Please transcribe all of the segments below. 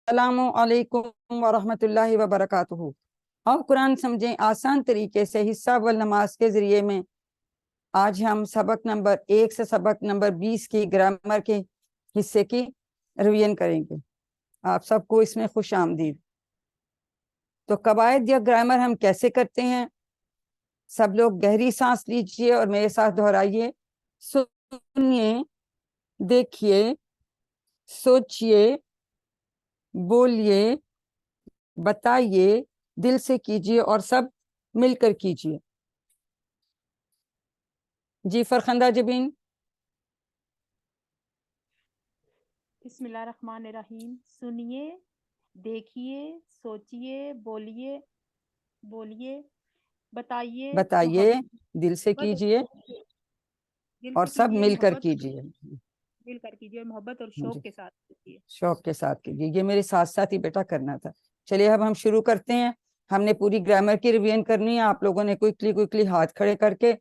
अस्सलामु अलैकुम वरहमतुल्लाहि वबरकातुहू। और कुरान समझें आसान तरीके से हिस्सा वल नमाज के ज़रिए में आज हम सबक नंबर 1 से सबक नंबर 20 की ग्रामर के हिस्से की रिवीजन करेंगे। आप सबको इसमें खुश आमदीद। तो कवायद या ग्रामर हम कैसे करते हैं? सब लोग गहरी सांस लीजिए और मेरे साथ दोहराइए। सुनिए, देखिए, सोचिए, बोलिए, बताइए, दिल से कीजिए और सब मिलकर कीजिए। जी फरखंदा जबीन। बिस्मिल्लाहिर्रहमानिर्रहीम। सुनिए, देखिए, सोचिए, बोलिए, बताइए, बताइए, दिल से मोहब्बत कीजिए दिल और से सब कीजिए, मिलकर कीजिए। मिलकर कीजिए, मोहब्बत और जी, शौक के साथ कीजिए। शौक के साथ कीजिए। ये मेरे साथ साथ ही बेटा करना था। चलिए अब हम शुरू करते हैं। हमने पूरी ग्रामर की रिवीजन करनी है। आप लोगों ने क्विकली क्विकली हाथ खड़े करके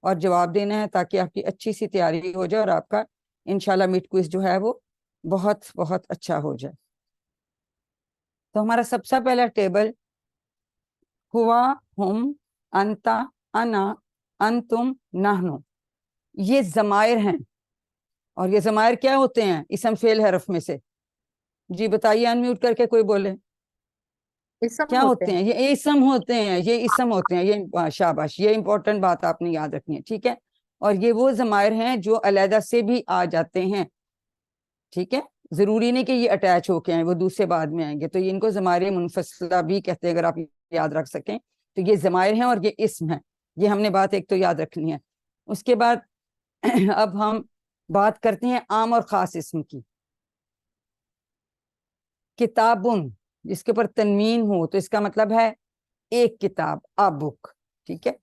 और जवाब देना है ताकि आपकी अच्छी सी तैयारी हो जाए और आपका इंशाल्लाह मिड क्विज जो है वो बहुत बहुत अच्छा हो जाए। तो हमारा सबसे पहला टेबल हुआ, हुम, अंता, अना, अंतुम, नहनु। ये जमायर हैं। और ये जमायर क्या होते हैं? इसम फेल हरफ में से। जी बताइए, अनम्यूट करके कोई बोले। इसम क्या होते होते हैं? हैं। ये इसम होते हैं, ये इसम होते हैं। ये शाबाश, ये इंपॉर्टेंट बात आपने याद रखनी है, ठीक है। और ये वो जमायर हैं जो अलहदा से भी आ जाते हैं, ठीक है। जरूरी नहीं कि ये अटैच होके आए, वो दूसरे बाद में आएंगे। तो ये इनको जमायर मुनफसला भी कहते हैं, अगर आप याद रख सकें तो। ये जमायर हैं और ये इसम है। ये हमने बात एक तो याद रखनी है। उसके बाद अब हम बात करते हैं आम और खास इसम की। किताबुन, जिसके ऊपर तनवीन हो तो इसका मतलब है एक किताब, अ बुक, ठीक है।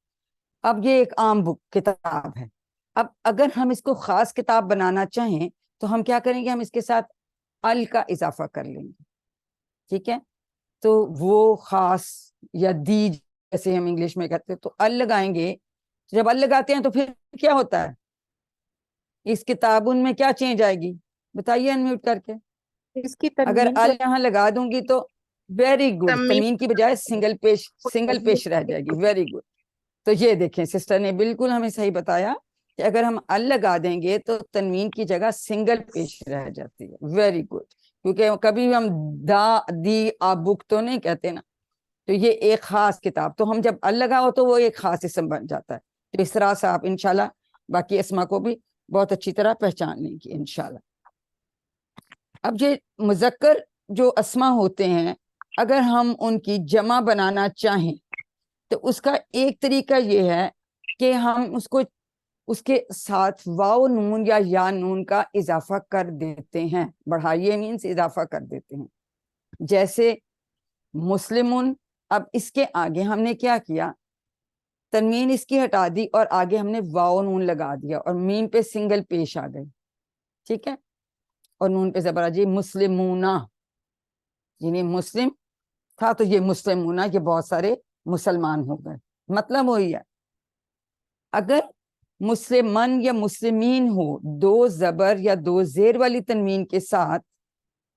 अब ये एक आम बुक किताब है। अब अगर हम इसको खास किताब बनाना चाहें तो हम क्या करेंगे? हम इसके साथ अल का इजाफा कर लेंगे, ठीक है। तो वो खास या दी, जैसे हम इंग्लिश में कहते हैं, तो अल लगाएंगे। जब अल लगाते हैं तो फिर क्या होता है? इस किताबुन में क्या चेंज आएगी? बताइए अनम्यूट करके। इसकी अगर तनवीन जो अल यहाँ लगा दूंगी तो वेरी गुड, तमीम तनवीन की बजाय सिंगल पेश रह जाएगी। Very good. तो ये देखें, सिस्टर ने बिल्कुल हमें सही बताया कि अगर हम अल लगा देंगे तो तनवीन की जगह सिंगल पेश रह जाती है। Very good. क्योंकि कभी भी हम दा दी आ बुक तो नहीं कहते ना। तो ये एक खास किताब, तो हम जब अल लगाओ तो वो एक खास इसम बन जाता है। तो इस तरह से आप इंशाल्लाह बाकी अस्मा को भी बहुत अच्छी तरह पहचान लेंगे इंशाल्लाह। अब ये मुजक्कर जो अस्मा होते हैं, अगर हम उनकी जमा बनाना चाहें तो उसका एक तरीका ये है कि हम उसको उसके साथ वाव नून या नून का इजाफा कर देते हैं। बढ़ाइए मीन्स इजाफा कर देते हैं। जैसे मुस्लिमुन। अब इसके आगे हमने क्या किया? तनवीन इसकी हटा दी और आगे हमने वाव नून लगा दिया और मीम पे सिंगल पेश आ गई, ठीक है। और नून पे जबर आ जी, मुस्लिमूना। यानी मुस्लिम था तो ये मुस्लिमूना, ये बहुत सारे मुसलमान हो गए। मतलब वही है। अगर मुस्लिमन या मुस्लिमीन हो दो जबर या दो जेर वाली तनवीन के साथ,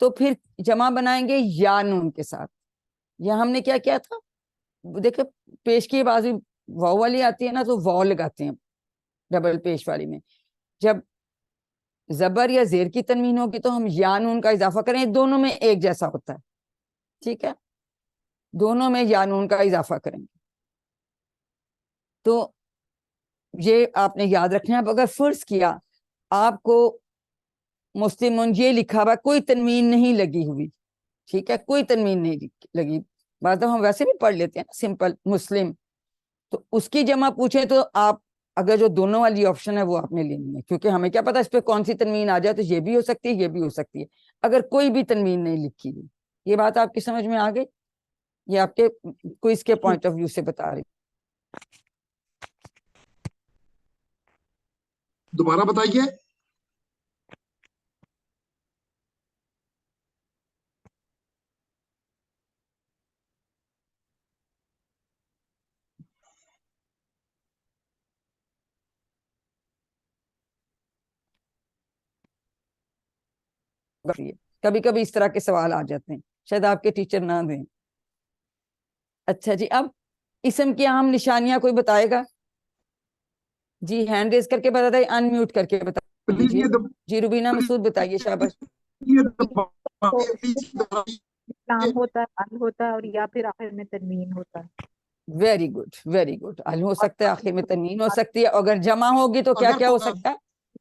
तो फिर जमा बनाएंगे या नून के साथ। या हमने क्या किया था? देखो, पेश की बाजू वाव वाली आती है ना, तो वाव लगाते हैं डबल पेश वाली में। जब जबर या जेर की तनवीन होगी तो हम या नून का इजाफा करें। दोनों में एक जैसा होता है, ठीक है। दोनों में या नून का इजाफा करेंगे। तो ये आपने याद रखना है। अब अगर फर्ज किया आपको मुस्लिम ये लिखा हुआ, कोई तनवीन नहीं लगी हुई, ठीक है, कोई तनवीन नहीं लगी, बात तो हम वैसे भी पढ़ लेते हैं ना सिंपल मुस्लिम, तो उसकी जमा पूछे तो आप अगर जो दोनों वाली ऑप्शन है वो आपने लेनी है। क्योंकि हमें क्या पता इस पे कौन सी तनवीन आ जाए, तो ये भी हो सकती है, ये भी हो सकती है, अगर कोई भी तनवीन नहीं लिखी हुई। ये बात आपकी समझ में आ गई? ये आपके क्विज के पॉइंट ऑफ व्यू से बता रही। दोबारा बताइए। कभी कभी इस तरह के सवाल आ जाते हैं। शायद आपके टीचर ना दें। अच्छा जी, अब इसम की अहम निशानियां कोई बताएगा जी? हैंड रेज करके बताइए, अनम्यूट करके बता प्लीज दीजिए ये जी। रुबीना मसूद बताइए, शाबाश। लाम होता है, अल होता है, और या फिर आखिर में तनवीन होता है। Very good, very good. अल हो और सकता है, आखिर में तनवीन हो सकती है। अगर जमा होगी तो क्या अगर क्या हो सकता है?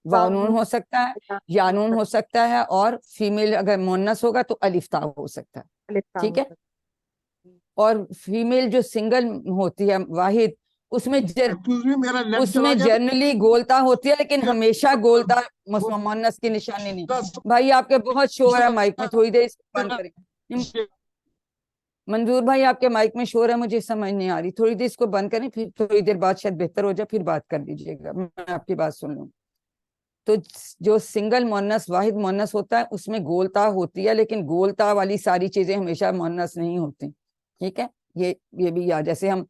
वानून हो सकता है, यानून हो सकता है, और फीमेल अगर मुन्नस होगा तो अलिफ्ता हो सकता है। अलिफ्ता ठीक हो है। सकता और फीमेल जो सिंगल होती है वाहिद, उसमें एक्सक्यूज मी, मेरा नेट चला उसमें गया जनरली गोलता होती है, लेकिन क्या? हमेशा गोलता वो मुन्नस की निशानी नहीं। दस- भाई आपके बहुत शोर है माइक में, थोड़ी देर इसको बंद करें। मंजूर भाई आपके माइक में शोर है, मुझे समझ नहीं आ रही, थोड़ी देर इसको बंद करें, फिर थोड़ी देर बाद शायद बेहतर हो जाए, फिर बात कर लीजिएगा, मैं आपकी बात सुन लूँ। तो जो सिंगल मुन्नस वाहिद मुन्नस होता है उसमें गोलता होती है, लेकिन गोलता वाली सारी चीजें हमेशा मुन्नस नहीं होती। ठीक है, ये भी याद, जैसे हम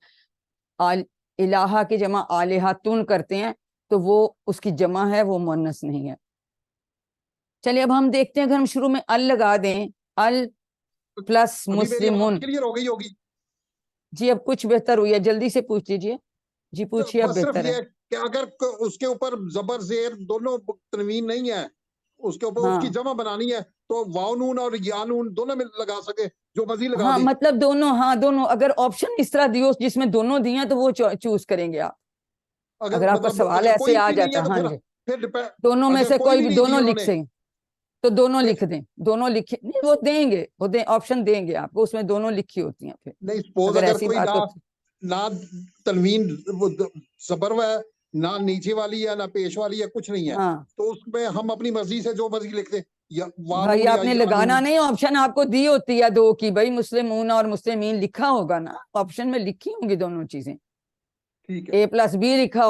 आल इलाहा की जमा आलिहातुन करते हैं तो वो उसकी जमा है, वो मुन्नस नहीं है। चलिए अब हम देखते हैं, अगर हम शुरू में अल लगा दें, अल प्लस अभी मेरी आवाज मुस्लिमुन। क्लियर हो गई होगी? जी अब कुछ बेहतर हुई है, जल्दी से पूछ लीजिए जी, पूछिए अब बस सिर्फ बेहतर है। ये कि अगर उसके ऊपर जबर जेर दोनों तनवीन नहीं है, उसके ऊपर उसकी हाँ जमा बनानी है, तो वाउनून और यानून दोनों में लगा सके, जो मर्जी लगा हाँ, दे। मतलब दोनों, हाँ दोनों। अगर ऑप्शन इस तरह दियो जिसमें दोनों दिए हैं तो वो चूज करेंगे आप। अगर आपका मतलब सवाल अगर ऐसे कोई आ भी नहीं जाता है है, तो हाँ फिर जी, फिर दोनों में अगर से कोई कोई भी भी, नहीं दी दोनों लिख उन्होंने, से तो दोनों फिर लिख दें, दोनों लिखे नहीं, वो देंगे, वो दें, ऑप्शन देंगे आपको, उसमें दोनों लिखी होती हैं। फिर नहीं सपोज अगर अगर ऐसी कोई बात ना होती, ना तनवीन जबर है, ना नीचे वाली है, ना पेश वाली है, कुछ नहीं है, हाँ तो उसमें हम अपनी मर्जी से जो मर्जी लिखते, या भाई वानून या आपने लगाना यानून। नहीं, ऑप्शन आपको दी होती है दो की, भाई मुस्लिमून और मुस्लिमीन लिखा होगा ना, ऑप्शन में लिखी होंगी दोनों चीजें। ठीक है, ए प्लस बी लिखा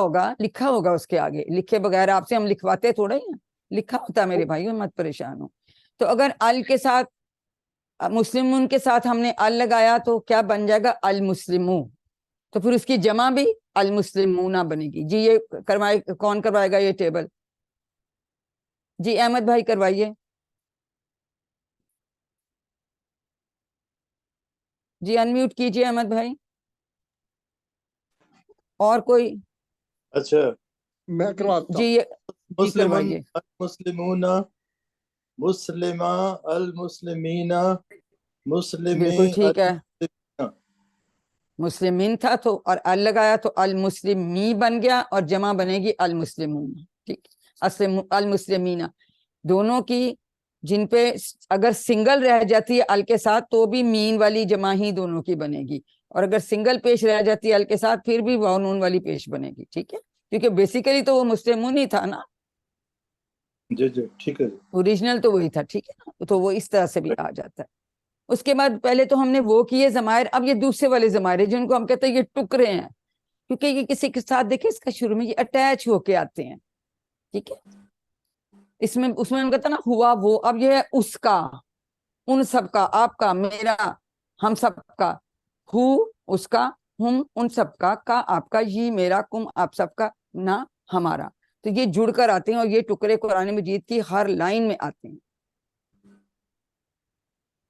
होगा उसके आगे, लिखे बगैर आपसे हम लिखवाते थोड़ा ही हैं, लिखा होता है मेरे भाई, मत परेशान हो। तो अगर अल के साथ मुस्लिमून के साथ हमने अल लगाया तो क्या बन जाएगा? अल मुस्लिमू। तो फिर उसकी जमा भी अल मुस्लिमूना बनेगी जी। ये करवाए, कौन करवाएगा ये टेबल? जी अहमद भाई करवाइए जी, अनम्यूट कीजिए अहमद भाई। और कोई? अच्छा, मैं करवाता जी हूँ। जी मुस्लिमुन करवाइए। अल मुस्लिमूना, मुस्लिमा अल मुस्लिमीना, मुस्लिमी बिल्कुल अल ठीक है, मुस्लिमीना। मुस्लिमीन था तो और अल लगाया तो अल मुस्लिमी बन गया, और जमा बनेगी अल मुस्लिमून। ठीक, असल अल मुस्लिमीना दोनों की, जिन पे अगर सिंगल रह जाती है अल के साथ तो भी मीन वाली जमा ही दोनों की बनेगी, और अगर सिंगल पेश रह जाती है अल के साथ फिर भी वाव नून वाली पेश बनेगी। ठीक है, क्योंकि बेसिकली तो वो मुस्लिमून ही था ना, जी जी ठीक है जी। ओरिजिनल तो वही था। ठीक है ना, तो वो इस तरह से भी आ जाता है। उसके बाद पहले तो हमने वो किए जमायर, अब ये दूसरे वाले जमायर हैं जिनको हम कहते हैं ये टुकड़े हैं, क्योंकि ये किसी के साथ देखिए इसका शुरू में ये अटैच होके आते हैं। ठीक है, इसमें उसमें हम कहते हैं ना हुआ वो, अब ये है उसका, उन सबका, आपका, मेरा, हम सबका, हु उसका, हुम उन सबका, का आपका, ये मेरा, कुम आप सबका, ना हमारा। तो ये जुड़कर आते हैं और ये टुकड़े कुरान मजीद की हर लाइन में आते हैं।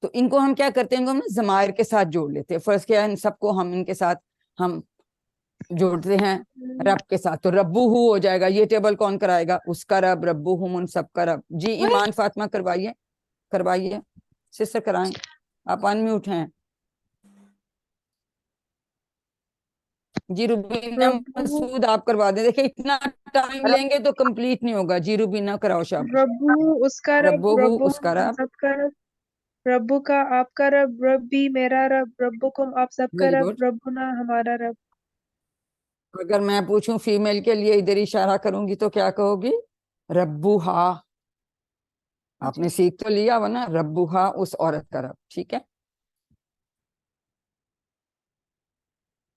तो इनको हम क्या करते हैं, इनको हम जमायर के साथ जोड़ लेते हैं। फर्स्ट क्या है, इन सबको हम इनके साथ हम जोड़ते हैं रब के साथ, तो रब्बू हु हो जाएगा। ये टेबल कौन कराएगा? उसका रब, रब्बू हुम उन सबका रब। जी ईमान फातिमा करवाइए, करवाइए सिस्टर कराएं, आप अनम्यूट हैं जी। रुबीना रब्बू मसूद आप करवा दें, देखिए इतना टाइम लेंगे तो कंप्लीट नहीं होगा जी। रुबीना कराओ, शाबाश। रब्बू उसका रब, रब्बो हु रब्बु उसका हम रब, सबका रब, रब्बू का आपका रब, रब्बी मेरा रब, रब्बुकुम आप सबका वेरी रब, गुड। रब्बुना हमारा रब। अगर मैं पूछूं फीमेल के लिए, इधर इशारा करूंगी तो क्या कहोगी? रब्बुहा। आपने सीख तो लिया वरना, रब्बुहा उस औरत का रब। ठीक है,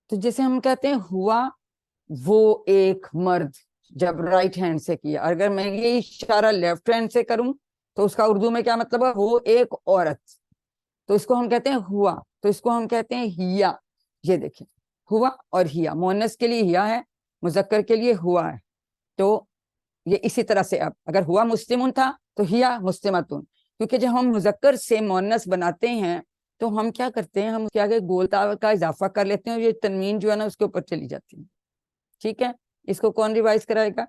तो जैसे हम कहते हैं हुआ वो एक मर्द, जब राइट हैंड से किया, अगर मैं ये इशारा लेफ्ट हैंड से करूं तो उसका उर्दू में क्या मतलब है? वो एक औरत। तो इसको हम कहते हैं हुआ, तो इसको हम कहते हैं हिया। ये देखें, हुआ और हिया, मुअन्नस के लिए हिया है, मुजक्कर के लिए हुआ है। तो ये इसी तरह से, अब अगर हुआ मुस्लिमुन था तो हिया मुस्लिमतुन, क्योंकि जब हम मुजक्कर से मुअन्नस बनाते हैं تو ہم کیا کرتے ہیں, ہم اس کے آگے گولتا کا اضافہ کر لیتے ہیں اور یہ تنوین جو ہے نا اس کے اوپر چلی جاتی ہے. ٹھیک ہے, اس کو کون ریوائز کرائے گا؟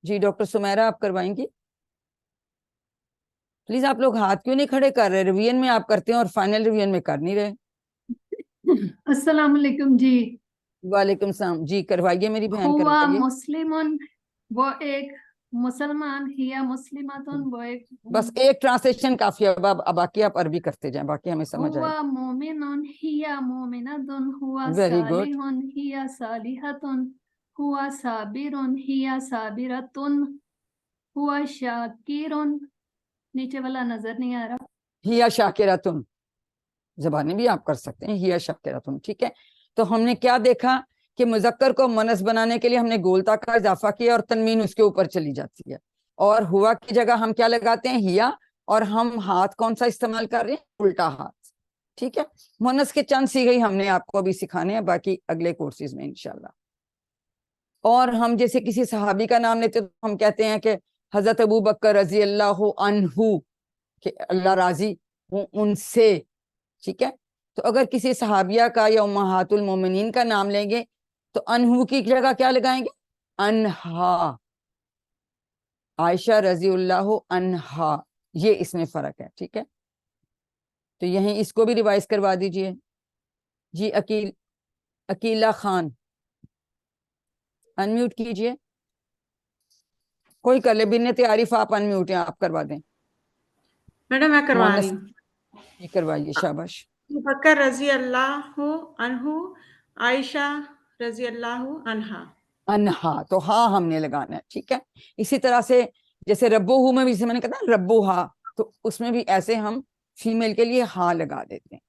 جی ڈاکٹر سمیرہ آپ کروائیں گی پلیز. آپ لوگ ہاتھ کیوں نہیں کھڑے کر رہے؟ ریویژن میں آپ کرتے ہیں اور فائنل ریویژن میں کر نہیں رہے. السلام علیکم جی. وعلیکم السلام. جی کروائیے میری بہن, ہوا کروائیے. مسلمن وہ ایک مسلمان, ہیا مسلماتن وہ ایک, بس ایک ٹرانسلیشن کافی ہے. اب باقی آپ عربی کرتے جائیں, باقی ہمیں سمجھ آئے. ہوا مومنن ہیا مومنتن, ہوا Very good. صالحن ہیا صالحتن, ہوا صابرن ہیا صابرتن, ہوا شاکرن, نیچے والا نظر نہیں آ رہا. ہیا شاکراتن, زبانیں بھی آپ کر سکتے ہیں, ہیا شاکراتن. ٹھیک ہے, تو ہم نے کیا دیکھا کہ مذکر کو مؤنث بنانے کے لیے ہم نے گولتا کا اضافہ کیا اور تنوین اس کے اوپر چلی جاتی ہے. اور ہوا کی جگہ ہم کیا لگاتے ہیں؟ ہیا. اور ہم ہاتھ کون سا استعمال کر رہے ہیں؟ الٹا ہاتھ. ٹھیک ہے, مؤنث کے چند صیغے ہم نے آپ کو ابھی سکھانے ہیں, باقی اگلے کورسز میں انشاءاللہ. اور ہم جیسے کسی صحابی کا نام لیتے تو ہم کہتے ہیں کہ حضرت ابو بکر رضی اللہ عنہ, کہ اللہ راضی ہوں ان سے. ٹھیک ہے, تو اگر کسی صحابیہ کا یا امہات المومنین کا نام لیں گے تو انہو کی جگہ کیا لگائیں گے؟ انہا. عائشہ رضی اللہ عنہا, یہ اس میں فرق ہے. ٹھیک ہے, تو یہیں اس کو بھی ریوائز کروا دیجئے. جی عقیلہ خان انمیوٹ کیجئے. کوئی کر لے, بنت عارف آپ انمیوٹ ہیں, آپ کروا دیں. میڈم میں کروا رہی مونس ہوں. جی کروائیے, شاباش. بکر رضی اللہ عنہ, عائشہ رضی اللہ عنہا. انہا, تو ہاں ہم نے لگانا ہے. ٹھیک ہے, اسی طرح سے جیسے ربو ہو میں بھی, جیسے میں نے کہا نا ربو ہا, تو اس میں بھی ایسے ہم فیمیل کے لیے ہاں لگا دیتے ہیں.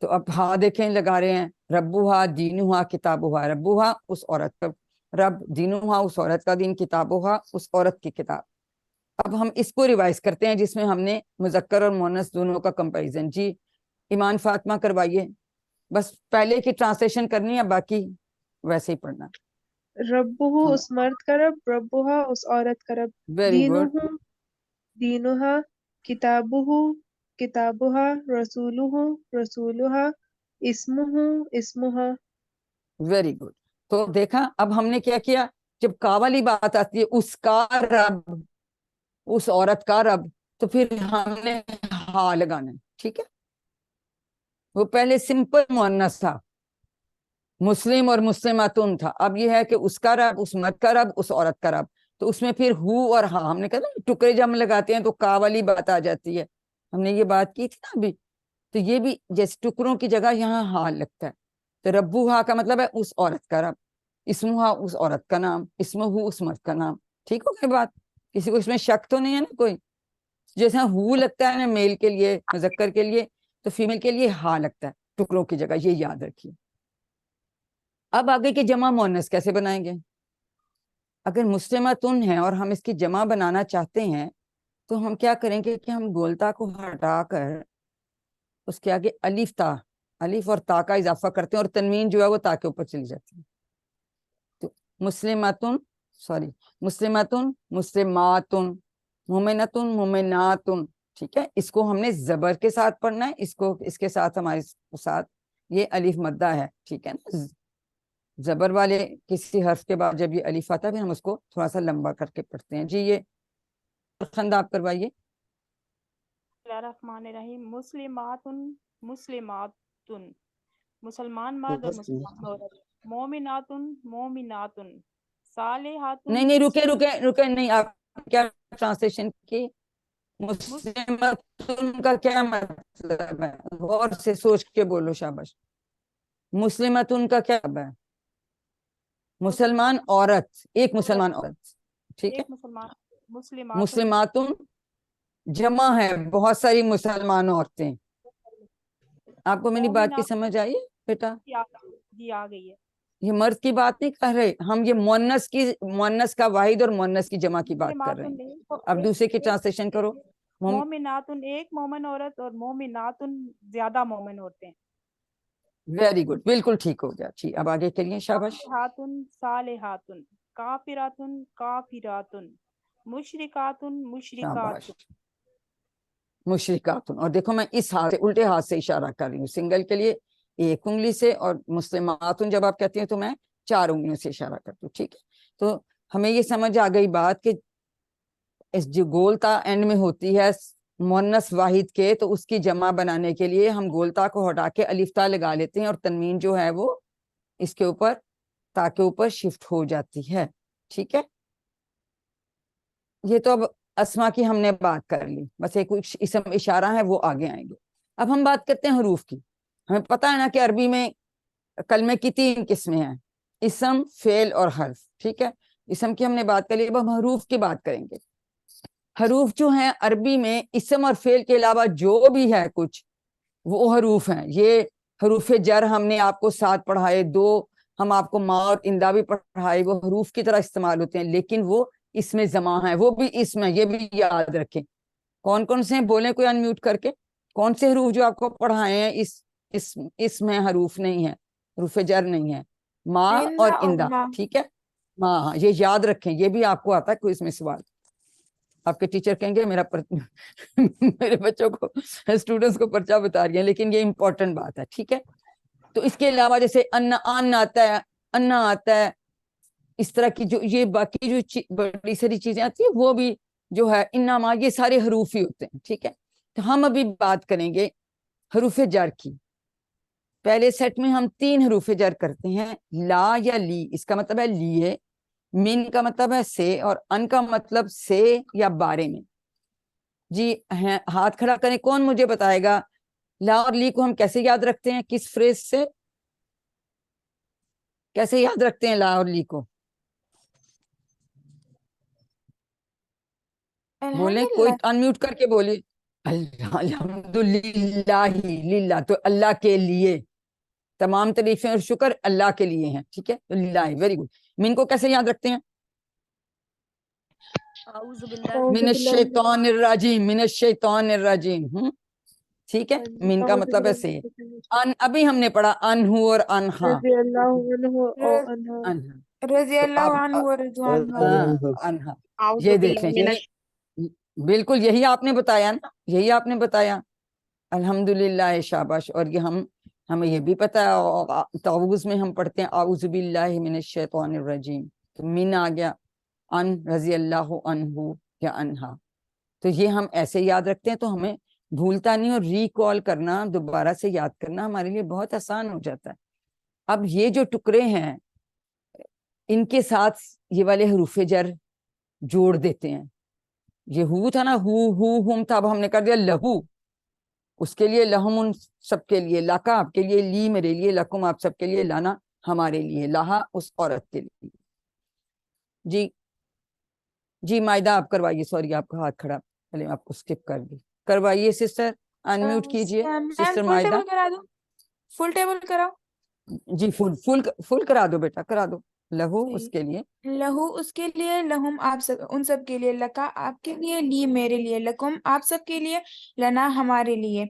تو اب ہاں دیکھیں لگا رہے ہیں, ربو ہا دینو ہا کتابو ہا. ربو ہا اس عورت کا رب, دینو ہا اس عورت کا دین, کتابو ہا اس عورت کی کتاب. اب ہم اس کو ریوائز کرتے ہیں جس میں ہم نے مذکر اور مؤنث دونوں کا کمپیریزن. جی ایمان فاطمہ کروائیے. بس پہلے کی ٹرانسلیشن کرنی ہے, باقی ویسے ہی پڑھنا. ربہ اس مرد کا رب, ربہا اس عورت کا رب. Very good. دینہ دینہا, کتابہ کتابہا, رسولہ رسولہا, اسمہ اسمہا. Very good. تو دیکھا اب ہم نے کیا کیا, جب کا والی بات آتی ہے اس کا رب, اس عورت کا رب, تو پھر ہم نے ہاں لگانا ہے. ٹھیک ہے, وہ پہلے سمپل مؤنث تھا, مسلم اور مسلماتن تھا. اب یہ ہے کہ اس کا رب, اس مرد کا رب, اس عورت کا رب. تو اس میں پھر ہو اور ہاں, ہم نے کہا نا ٹکڑے جب ہم لگاتے ہیں تو کا والی بات آ جاتی ہے, ہم نے یہ بات کی تھی نا ابھی. تو یہ بھی جیسے ٹکڑوں کی جگہ یہاں ہاں لگتا ہے. تو ربو ہا کا مطلب ہے اس عورت کا رب, اسمہا اس عورت کا نام, اسمہ اس مرد کا نام. ٹھیک ہو گئی بات؟ کسی کو اس میں شک تو نہیں ہے نا کوئی؟ جیسے ہو لگتا ہے نا میل کے لیے, مذکر کے لیے, تو فیمیل کے لیے ہاں لگتا ہے ٹکڑوں کی جگہ, یہ یاد رکھیے. اب آگے کے جمع مؤنث کیسے بنائیں گے؟ اگر مسلمتن ہے اور ہم اس کی جمع بنانا چاہتے ہیں تو ہم کیا کریں گے کہ ہم گولتا کو ہٹا کر اس کے آگے الف تا, الف اور تا کا اضافہ کرتے ہیں, اور تنوین جو ہے وہ تا کے اوپر چلی جاتی ہے. تو مسلمتن مسلمتن مسلماتن, مومنتن مومناتن. ٹھیک ہے, اس کو ہم نے زبر کے ساتھ پڑھنا ہے, اس کو اس کے ساتھ ہمارے ساتھ یہ الف مدہ ہے. ٹھیک ہے نا, زبر والے کسی حرف کے بعد جب یہ الف آتا ہے پھر ہم اس کو تھوڑا سا لمبا کر کے پڑھتے ہیں. جی یہ خند آپ کروائیے. بسم اللہ الرحمن الرحیم. مسلماتن مسلماتن, مسلمان مرد اور مسلمان عورت. مومناتن مومناتن, صالحاتن نہیں رکے نہیں, آپ کیا ٹرانسلیشن کی؟ مسلمتن کا کیا مطلب ہے؟ غور سے سوچ کے بولو, شاباش. مسلمتن کا کیا مطلب ہے؟ مسلمان عورت, ایک مسلمان عورت. ٹھیک ہے, ایک مسلمان. مسلماتن مسلماتن جمع ہے, بہت ساری مسلمان عورتیں. آپ کو میری بات کی سمجھ آئی بیٹا؟ جی آ گئی ہے. یہ مرد کی بات نہیں کر رہے ہم, یہ مؤنث کا واحد اور مؤنث کی جمع کی بات کر رہے ہیں. اب دوسرے کی ٹرانسلیشن کرو. مومناتن ایک مومن عورت, اور مومناتن زیادہ مومن عورتیں. ویری گڈ, بالکل ٹھیک ہو گیا. ٹھیک, اب آگے کریے, شاباش. صالحاتن صالحاتن, کافراتن کافراتن, مشرکاتن مشرکاتن. شاباش. मुशरिकातुन, और देखो मैं इस हाथ से उल्टे हाथ से इशारा कर रही हूँ, सिंगल के लिए एक उंगली से, और मुस्लिमातुन जब आप कहती हैं तो मैं 4 उंगलियों से इशारा करती हूँ, ठीक है। तो हमें ये समझ आ गई बात कि इस जो गोलता एंड में होती है मुअन्नस वाहिद के, तो उसकी जमा बनाने के लिए हम गोलता को हटा के अलिफ्ता लगा लेते हैं, और तनवीन जो है वो इसके ऊपर ता के ऊपर शिफ्ट हो जाती है, ठीक है। ये तो अब अस्मा की हमने बात कर ली, बस एक कुछ इसम इशारा है वो आगे आएंगे। अब हम बात करते हैं हरूफ की। हमें पता है ना कि अरबी में कलमे की 3 किस्में हैं, इसम, फेल और हर्फ, ठीक है। इसम की हमने बात कर ली, अब हम हरूफ की बात करेंगे। हरूफ जो हैं अरबी में इसम और फेल के अलावा जो भी है कुछ, वो हरूफ हैं। ये हरूफ जर हमने आपको 7 पढ़ाए, 2 हम आपको मा और इंदा भी पढ़ाए, वो हरूफ की तरह इस्तेमाल होते हैं, लेकिन वो इसमें जमा है, वो भी इसमें, ये भी याद रखें। कौन कौन से हैं बोले कोई अनम्यूट करके, कौन से हरूफ जो आपको पढ़ाए हैं इसमें हरूफ नहीं है, हरूफ जर नहीं है, मा और इंदा, ठीक है। हाँ, ये याद रखें, ये भी आपको आता है कोई इसमें सवाल। आपके टीचर कहेंगे मेरे बच्चों को, स्टूडेंट्स को पर्चा बता रही है, लेकिन ये इंपॉर्टेंट बात है, ठीक है। तो इसके अलावा जैसे अन्न आता है, अन्ना आता है, इस तरह की जो ये बाकी जो बड़ी सारी चीजें आती है, वो भी जो है इन्नामा, ये सारे हरूफ ही होते हैं, ठीक है। तो हम अभी बात करेंगे हरूफ जर की। पहले सेट में हम 3 हरूफ जर करते हैं, ला या ली, इसका मतलब है लिए, मिन का मतलब है से, और अन का मतलब से या बारे में। जी हैं, हाथ खड़ा करें, कौन मुझे बताएगा ला और ली को हम कैसे याद रखते हैं, किस फ्रेज से कैसे याद रखते हैं ला और ली को? बोले, कोई अनम्यूट करके बोलिए। अल्हम्दुलिल्लाही, लिल्लाह तो अल्लाह के लिए, तमाम तारीफें और शुक्र अल्लाह के लिए हैं, ठीक है। तो लिल्लाही, वेरी गुड। मिन को कैसे याद रखते हैं? मिनश्शैतानिर्रजीम, मिनश्शैतानिर्रजीम, ठीक है। मिन का मतलब है से। अन अभी हमने पढ़ा अनहु और अनहा, अनहा, ये देख लें, बिल्कुल यही आपने बताया ना, यही आपने बताया, अल्हम्दुलिल्लाह, शाबाश। और ये हमें ये भी पता है, ताऊज़ में हम पढ़ते हैं आऊज़ु बिल्लाहि मिनश शैतानिर रजीम, तो मिन आ गया, अन रज़ी अल्लाहु अन्हु या अनहा, तो ये हम ऐसे याद रखते हैं, तो हमें भूलता नहीं, और रिकॉल करना, दोबारा से याद करना हमारे लिए बहुत आसान हो जाता है। अब ये जो टुकड़े हैं, इनके साथ ये वाले हरूफ जर जोड़ देते हैं। ये हु था ना, हु हुम था, अब हमने कर दिया लहू, उसके लिए लहम उन सबके लिए, लाका आपके लिए, ली मेरे लिए, लकुम आप सबके लिए, लाना हमारे लिए, लाहा उस औरत के लिए। जी जी मायदा आप करवाइए, सॉरी आपका हाथ खड़ा, पहले आपको स्किप कर दी, करवाइए सिस्टर, अनम्यूट कीजिए सिस्टर मायदा। फुल टेबल कराओ जी, फुल करा दो बेटा, करा दो। लहू उसके लिए, लहू उसके लिए, लहुम आप सब उन सब के लिए, लका आपके लिए, ली मेरे लिए, लकुम आप सब के लिए, लना हमारे लिए,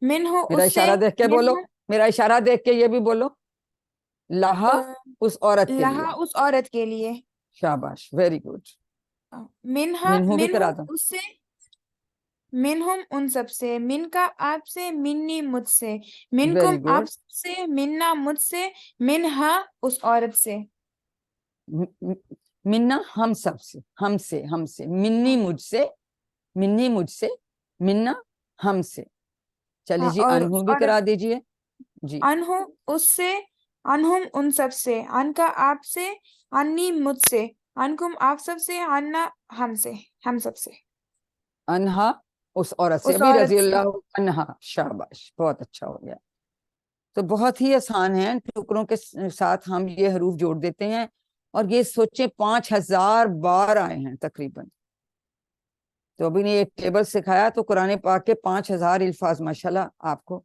मिन हो मेरा इशारा देख के बोलो, मेरा इशारा देख के ये भी बोलो, लहा उस औरत के लहा लिए, उस औरत के लिए, शाबाश, वेरी गुड। मिनहा मिनहु भी करा दो, उससे, मिनहुम उन सब से, मिन का आपसे, मिन्नी मुझसे, मिनकुम वेरी आप गुड। से, मिन्ना मुझसे, मिनहा उस औरत से, मिन्ना हम सब से, हमसे, मिन्नी मुझसे, मिन्नी मुझसे, मिन्ना हमसे। चलिए जी, और अनहु भी करा दीजिए जी। अनहु उससे, अनहुम उन सब से, अनका आपसे, अन्नी मुझसे, अनकुम आप सब से, अन्ना हमसे, हम सब से, अनहा उस औरत से, उस अभी औरत रजी से। अल्लाह अनहा, शाबाश, बहुत अच्छा हो गया। तो बहुत ही आसान है, टुकड़ों के साथ हम ये हरूफ जोड़ देते हैं, और ये सोचे 5000 बार आए हैं तकरीबन। तो अभी ने एक टेबल सिखाया, तो कुरान पाक के 5000 अल्फाज माशाल्लाह आपको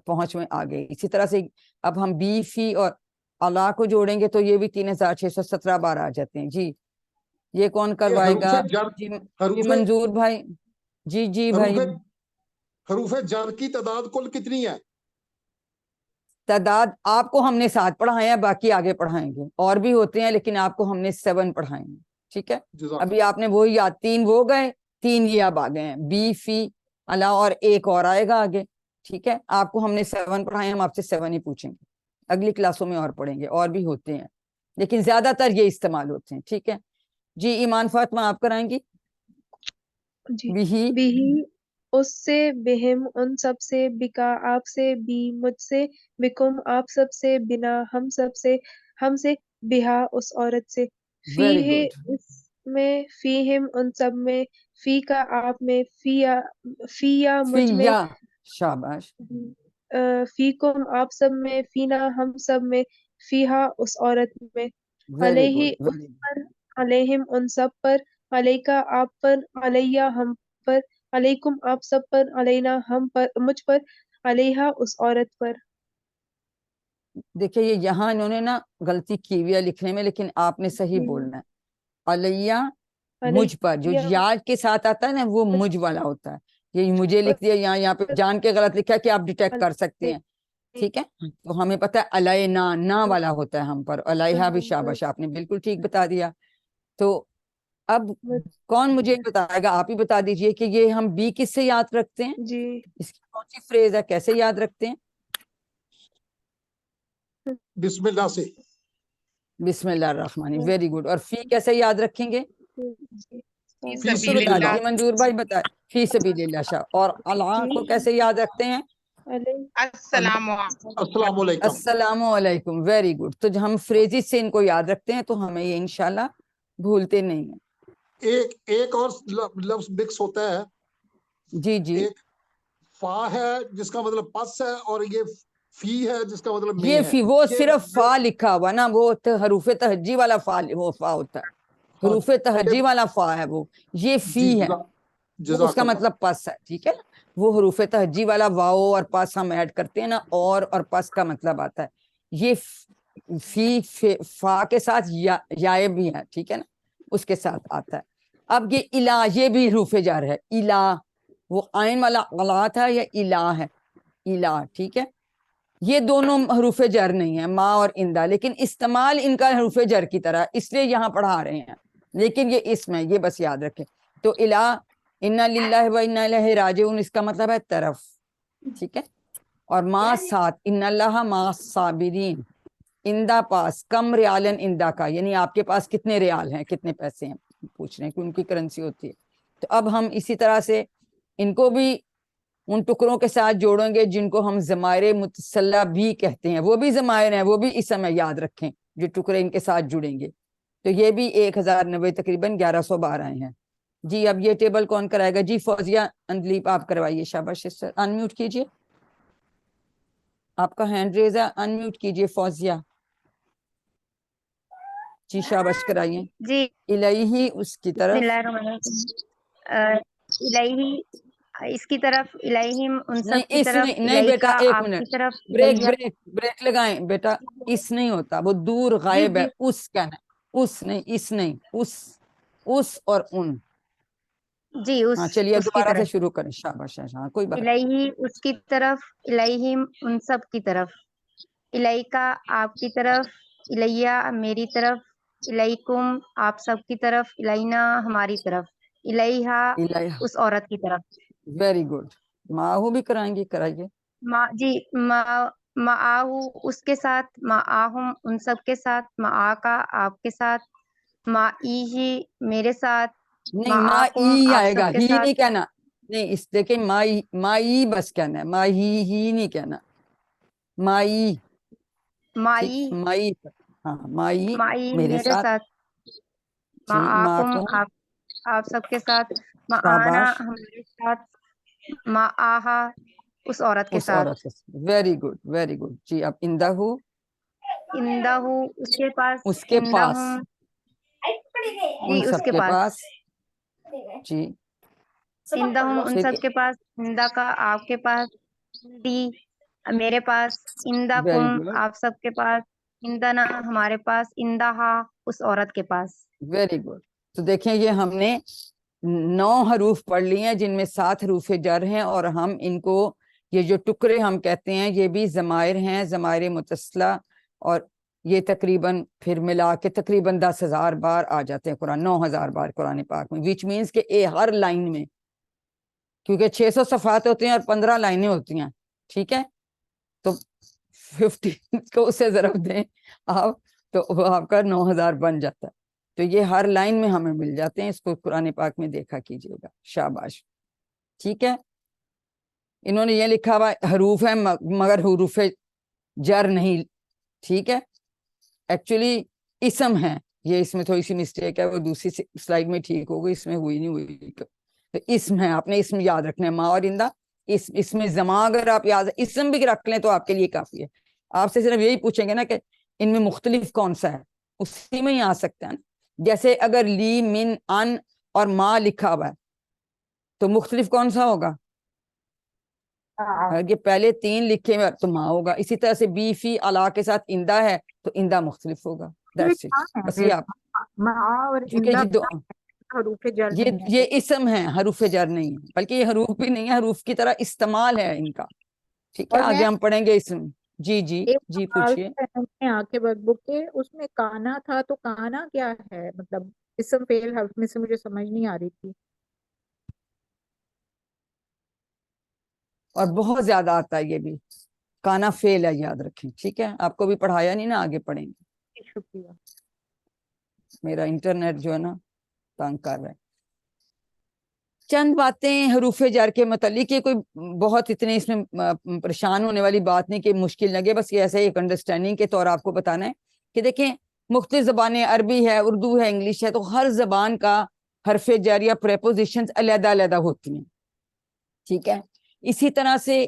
पहुंच में आ गए। इसी तरह से अब हम बी, फी और अला को जोड़ेंगे, तो ये भी 3617 बार आ जाते हैं जी। ये कौन करवाएगा? जी मंजूर भाई, जी भाई। हरूफ जर की तादाद कुल कितनी है? तादाद आपको हमने 7 पढ़ाए हैं, बाकी आगे पढ़ाएंगे, और भी होते हैं, लेकिन आपको हमने 7 पढ़ाए हैं, ठीक है। अभी आपने वो याद, 3 वो गए, 3 ये अब आ गए हैं, बी, फी अला और एक और आएगा आगे, ठीक है। आपको हमने 7 पढ़ाए, हम आपसे 7 ही पूछेंगे, अगली क्लासों में और पढ़ेंगे, और भी होते हैं लेकिन ज्यादातर ये इस्तेमाल होते हैं, ठीक है जी। ईमान फातिमा आप कराएंगी। जी। बिही, बिही उससे, बिहिम उन सब से, बिका आप से, बी मुझसे, बिकुम आप सब से, बिना हम सब से, हमसे, बिहा उस औरत से, वेरी फीहे गुड, उसमें, फीहिम उन सब में, फी का आप में, फिया मुझ में, फिया, शाबाश, फीकुम आप सब में, फीना हम सब में, फीहा उस औरत में, वेरी अलैहि गुड, उस वेरी पर, अलैहिम उन सब पर, अलैका आप पर, अलैया हम पर, अलैकुम आप सब पर, अलैना हम पर, मुझ पर, अलैहा उस औरत पर। देखिए ये यहाँ इन्होंने ना गलती की हुई है लिखने में, लेकिन आपने सही बोलना है। अलैया मुझ पर, जो अलैया याद के साथ आता है ना वो मुझ मुझ वाला होता है। ये मुझे लिख दिया यहाँ पे पर, जान के गलत लिखा है कि आप डिटेक्ट कर सकते हैं, ठीक है। तो हमें पता है अलैना ना वाला होता है हम पर, अलैहा भी, शाबाश आपने बिल्कुल ठीक बता दिया। तो अब कौन मुझे बताएगा, आप ही बता दीजिए कि ये हम बी किससे याद रखते हैं, जी। इसकी कौन सी फ्रेज है, कैसे याद रखते हैं। बिस्मिल्लाह से। बिस्मिल्लाह रहमान, वेरी गुड। और फी कैसे याद रखेंगे, फी खुद बता सबीलिल्लाह। दीजिए, मंजूर भाई बताए। फी सबीलिल्लाह शाह। और अला को कैसे याद रखते हैं, अस्सलाम वालेकुम। अस्सलामु अलैकुम, वेरी गुड। तो जब हम फ्रेजेस से इनको याद रखते हैं तो हमें ये इंशाल्लाह भूलते नहीं है। एक और लफ्ज मिक्स होता है, जी जी, एक फा है जिसका मतलब पस है, और ये फी है जिसका मतलब में ये है। फी, वो ये सिर्फ फा लिखा हुआ ना, वो हरूफे तहज्जी वाला फा, वो फा होता है, हरूफे तहज्जी वाला फा है वो, ये जी फी है, वो उसका जज़ाकल्लाह। मतलब पस है, ठीक है ना। वो हरूफे तहज्जी वाला वाओ और पस हम ऐड करते हैं ना, और पस का मतलब आता है। ये फा के साथ याए भी है, ठीक है ना, उसके साथ आता है। अब ये इला, ये भी हरूफे जार है, इला, वो आइन वाला अला था, या इला है, इला, ठीक है। ये दोनों हरूफे जर नहीं है, माँ और इंदा, लेकिन इस्तेमाल इनका हरूफे जर की तरह, इसलिए यहाँ पढ़ा रहे हैं, लेकिन ये इसम है, ये बस याद रखें। तो इला, इन्ना लिल्लाहि व इन्ना इलैहि राजिऊन, इसका मतलब है तरफ, ठीक है। और माँ साथ, इन्नल्लाह मा साबिरीन, इंदा पास, कम रियालन इंदा का, यानी आपके पास कितने रियाल हैं, कितने पैसे हैं, पूछ रहे हैं कि उनकी करेंसी होती है। तो अब हम इसी तरह से इनको भी उन टुकड़ों के साथ जोड़ेंगे जिनको हम ज़माइर मुतसल्ला भी कहते हैं, वो भी ज़माइर हैं, वो भी इस समय याद रखें, जो टुकड़े इनके साथ जुड़ेंगे। तो ये भी 1090 तकरीबन 1112 हैं जी। अब ये टेबल कौन कराएगा जी, फौजिया अंदलीप आप करवाइए, शाबाश सिस्टर, अनम्यूट कीजिए, आपका हैंड रेज है, अनम्यूट कीजिए फौजिया जी, शाबाश कराइए। जी, इलैही, उसकी तरफ, बिस्मिल्लाहिर्रहमानिर्रहीम। इलाही इसकी तरफ, इलाहिम उन नहीं सब की इस तरफ, नहीं, नहीं बेटा इलाइका एक आपकी मिनट, तरफ, ब्रेक इलैया ब्रेक ब्रेक लगाएं बेटा, इस नहीं होता, वो दूर जी गायब जी है, उस कहना है, उस नहीं, इस नहीं, उस और उन। जी, हाँ चलिए अब उसकी दोबारा से तरफ, शुरू करें, शाबाश, हाँ कोई बात इलाही उसकी तरफ, इलाहिम उन सब की तरफ, इलाइका आपकी तरफ, इलैया मेरी तरफ, इलाइकुम आप सब की तरफ, इलाइना हमारी तरफ, इलाइहा नहीं। उस औरत की तरफ। वेरी गुड, माहू भी कराएंगे, कराइए। माआहू उसके साथ, माआहुम उन सब के साथ, माआका आपके साथ, माईही मेरे साथ, नहीं माँ माआकुम ई आप आएगा, सबके ही साथ। नहीं कहना, नहीं इस देखें, माई बस कहना है, माही ही नहीं कहना, माई, ठीक, माई माई, हाँ माई माई मेरे मेरे साथ साथ, जी, माआकुम माँ को, आप सबके साथ, माआना शाबाश, हमारे साथ, माआहा उस औरत के उस साथ, औरत के साथ, वेरी गुड, वेरी गुड जी। अब इंदहू, इंदहू उसके पास, उसके पास, इंदहुम उन जी सब उसके के पास, पास जी, इंदहुम उन ठीक सब है, के पास, इंदा का आपके पास, दी मेरे पास, इंदा वेरी कुम गुड, आप सबके पास, इंदना हमारे पास, इंदहा उस औरत के पास। Very good. तो देखें ये हमने 9 हरूफ पढ़ लिए हैं, जिनमें 7 हरूफ जर हैं, और हम इनको, ये जो टुकड़े हम कहते हैं, ये भी ज़माइर हैं, ज़माइर मुतस्ला, और ये तकरीबन फिर मिला के तकरीबन 10,000 बार आ जाते हैं कुरान, 9,000 बार कुरान पाक में, विच मीन्स के हर लाइन में, کیونکہ 600 صفحات ہوتے ہیں اور 15 لائنیں ہوتی ہیں, ٹھیک ہے, تو 15 کو اسے ضرب دیں آپ تو وہ آپ کا 9000 بن جاتا ہے. تو یہ ہر لائن میں ہمیں مل جاتے ہیں, اس کو قرآن پاک میں دیکھا کیجئے گا, شاباش. ٹھیک ہے, انہوں نے یہ لکھا ہوا حروف ہے مگر حروف جر نہیں, ٹھیک ہے, ایکچولی اسم ہے یہ, اس میں تھوڑی سی مسٹیک ہے, وہ دوسری سلائیڈ میں ٹھیک ہوگی, اس میں ہوئی نہیں ہوئی. تو اسم ہے, آپ نے اسم یاد رکھنا ہے, ما اور اندہ اس میں زما اگر آپ یاد اسم بھی رکھ لیں تو آپ کے لیے کافی ہے. آپ سے صرف یہی پوچھیں گے نا کہ ان میں مختلف کون سا ہے, اسی میں ہی آ سکتا ہے نا. جیسے اگر لی, من, ان اور ما لکھا ہوا ہے تو مختلف کون سا ہوگا؟ اگر یہ پہلے 3 لکھے ہوئے تو ما ہوگا. اسی طرح سے بی, فی, الا کے ساتھ اندہ ہے تو اندہ مختلف ہوگا. That's it. بس یہ آپ ٹھیک ہے جی. حروف جر نہیں ہے. یہ اسم ہے, حروف جر نہیں ہے, بلکہ یہ حروف بھی نہیں ہے, حروف کی طرح استعمال ہے ان کا. ٹھیک ہے, اور آگے ہم پڑھیں گے اسم. جی جی ایک جی سوال پوچھئے. آ کے ورک بک کے اس میں کانا تھا, تو کانا کیا ہے؟ مطلب اسم فعل حرف میں سے مجھے سمجھ نہیں آ رہی تھی. اور بہت زیادہ آتا ہے یہ بھی, کانا فعل ہے, یاد رکھیں. ٹھیک ہے, آپ کو بھی پڑھایا نہیں نا, آگے پڑھیں گے. شکریہ. میرا انٹرنیٹ جو ہے نا تنگ کر رہا ہے. چند باتیں حروف جر کے متعلق, یہ کوئی بہت اتنے اس میں پریشان ہونے والی بات نہیں کہ مشکل لگے, بس یہ ایسے ایک انڈرسٹینڈنگ کے طور آپ کو بتانا ہے کہ دیکھیں مختلف زبانیں, عربی ہے, اردو ہے, انگلش ہے, تو ہر زبان کا حرف جر یا پریپوزیشنز علیحدہ علیحدہ ہوتی ہیں. ٹھیک ہے, اسی طرح سے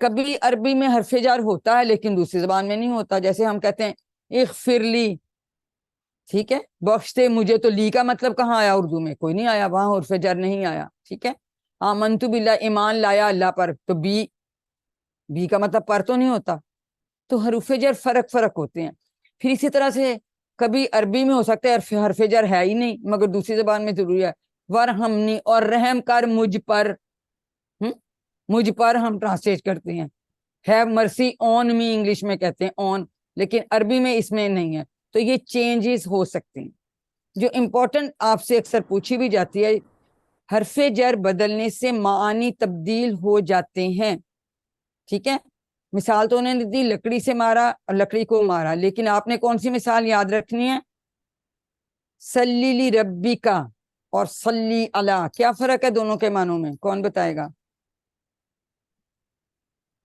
کبھی عربی میں حرف جر ہوتا ہے لیکن دوسری زبان میں نہیں ہوتا. جیسے ہم کہتے ہیں اغفر لی, ٹھیک ہے, بخش دے مجھے, تو لی کا مطلب کہاں آیا؟ اردو میں کوئی نہیں آیا, وہاں حرف جر نہیں آیا. ٹھیک ہے, آمنت باللہ, ایمان لایا اللہ پر, تو بی کا مطلب پر تو نہیں ہوتا. تو حروف جر فرق ہوتے ہیں. پھر اسی طرح سے کبھی عربی میں ہو سکتا ہے حرف جر ہے ہی نہیں مگر دوسری زبان میں ضروری ہے, ورحمنی, اور رحم کر مجھ پر, مجھ پر ہم ٹرانسلیٹ کرتے ہیں, ہیو مرسی آن می انگلش میں کہتے ہیں آن, لیکن عربی میں اس میں نہیں ہے. تو یہ چینجز ہو سکتے ہیں. جو امپورٹنٹ آپ سے اکثر پوچھی بھی جاتی ہے, حرف جر بدلنے سے معانی تبدیل ہو جاتے ہیں. ٹھیک ہے, مثال تو انہوں نے دی لکڑی سے مارا اور لکڑی کو مارا, لیکن آپ نے کون سی مثال یاد رکھنی ہے؟ سلی لی ربی کا اور سلی علی, کیا فرق ہے دونوں کے معنوں میں؟ کون بتائے گا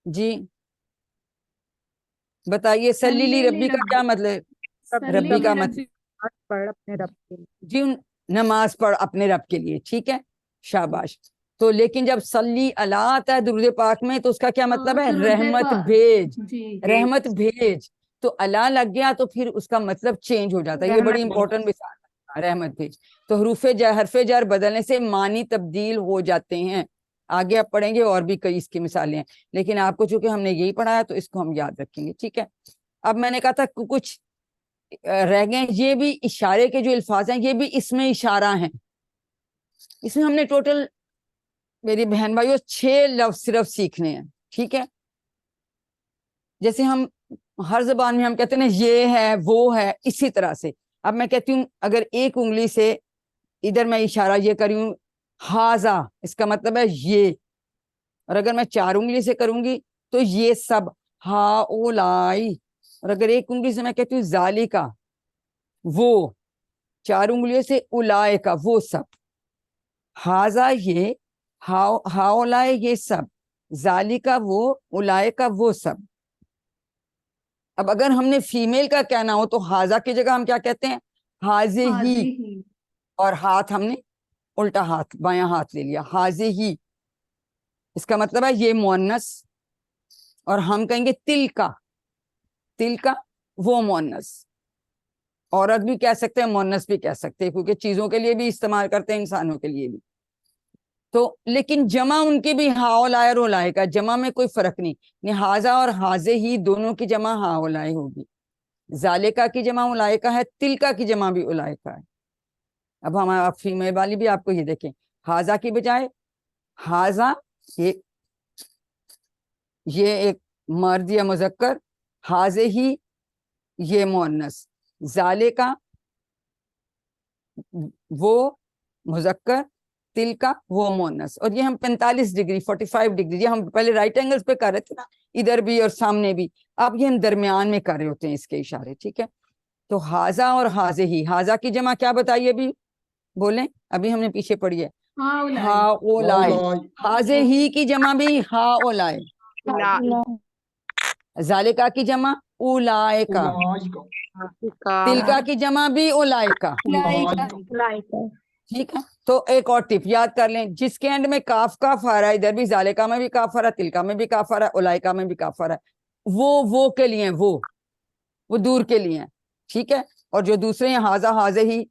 جی, بتائیے. سلی لی ربی کا کیا مطلب؟ ربی کا مطلب پڑھ اپنے رب کے لیے. جی, نماز پڑھ اپنے رب کے لیے. ٹھیک ہے, شاباش. تو لیکن جب صلی اللہ آتا ہے درود پاک میں تو اس کا کیا مطلب ہے؟ رحمت بھیج, رحمت بھیج. تو اللہ لگ گیا تو پھر اس کا مطلب چینج ہو جاتا ہے. یہ بڑی امپورٹنٹ مثال ہے, رحمت بھیج. تو حرف جر بدلنے سے معنی تبدیل ہو جاتے ہیں. آگے آپ پڑھیں گے اور بھی کئی اس کی مثالیں ہیں, لیکن آپ کو چونکہ ہم نے یہی پڑھایا تو اس کو ہم یاد رکھیں گے. ٹھیک ہے, اب میں نے کہا تھا کچھ رہ گئے, یہ بھی اشارے کے جو الفاظ ہیں یہ بھی اس میں اشارہ ہیں. اس میں ہم نے ٹوٹل میری بہن بھائیوں 6 لفظ صرف سیکھنے ہیں. ٹھیک ہے, جیسے ہم ہر زبان میں ہم کہتے ہیں یہ ہے وہ ہے, اسی طرح سے اب میں کہتی ہوں اگر ایک انگلی سے ادھر میں اشارہ یہ کری ہوں ہاذا, اس کا مطلب ہے یہ, اور اگر میں 4 انگلی سے کروں گی تو یہ سب, ہا اولائی. اور اگر ایک انگلی سے میں کہتی ہوں ذالکا, وہ, 4 انگلیوں سے اولائے کا, وہ سب. ہاذا یہ, ہاولائے یہ سب, ذالکا وہ, اولائے کا وہ سب. اب اگر ہم نے فیمیل کا کہنا ہو تو ہاذا کی جگہ ہم کیا کہتے ہیں؟ ہاذے ہی, اور ہاتھ ہم نے الٹا ہاتھ, بایاں ہاتھ لے لیا, ہاذے ہی. اس کا مطلب ہے یہ مؤنث, اور ہم کہیں گے تل کا وہ مؤنث. عورت بھی کہہ سکتے ہیں, مؤنث بھی کہہ سکتے ہیں, کیونکہ چیزوں کے لیے بھی استعمال کرتے ہیں, انسانوں کے لیے بھی. تو لیکن جمع ان کی بھی ہاولائے اور اولائے کا, جمع میں کوئی فرق نہیں. لہذا اور حاضے ہی دونوں کی جمع ہاولائے ہوگی. ذالکا کی جمع اولائکا ہے, تلکا کی جمع بھی اولائکا ہے. اب ہمارا فیمیل والی بھی آپ کو یہ دیکھیں, ہاذا کی بجائے ہاذا, یہ ایک مرد یا مذکر, حاضے ہی یہ مؤنث, ذالکا وہ مذکر, तिल का वो मोनस, और ये हम 45 डिग्री 45 डिग्री, ये हम पहले राइट एंगल्स पे कर रहे थे ना, इधर भी और सामने भी, अब ये हम दरमियान में कर रहे होते हैं इसके इशारे, ठीक है। तो हाजा और हाजे ही, हाजा की जमा क्या बताइए अभी, बोलें, अभी हमने पीछे पढ़ी है, हाउलाई। हा ओलाए, हाउलाई। हाजे ही की जमा भी हा ओलाए, जालिका की जमा उलाएका, उलाइका। तिलका की जमा भी उलाएका, उलाइका। ठीक है। तो एक और टिप याद कर लें, जिसके एंड में काफ काफ आ रहा है, इधर भी जालिका में भी काफ आ रहा है, तिलका में भी काफ आ रहा है, उलाइका में भी काफ आ रहा है, वो के लिए वो दूर के लिए है, ठीक है। और जो दूसरे हैं हाजा हाजे ही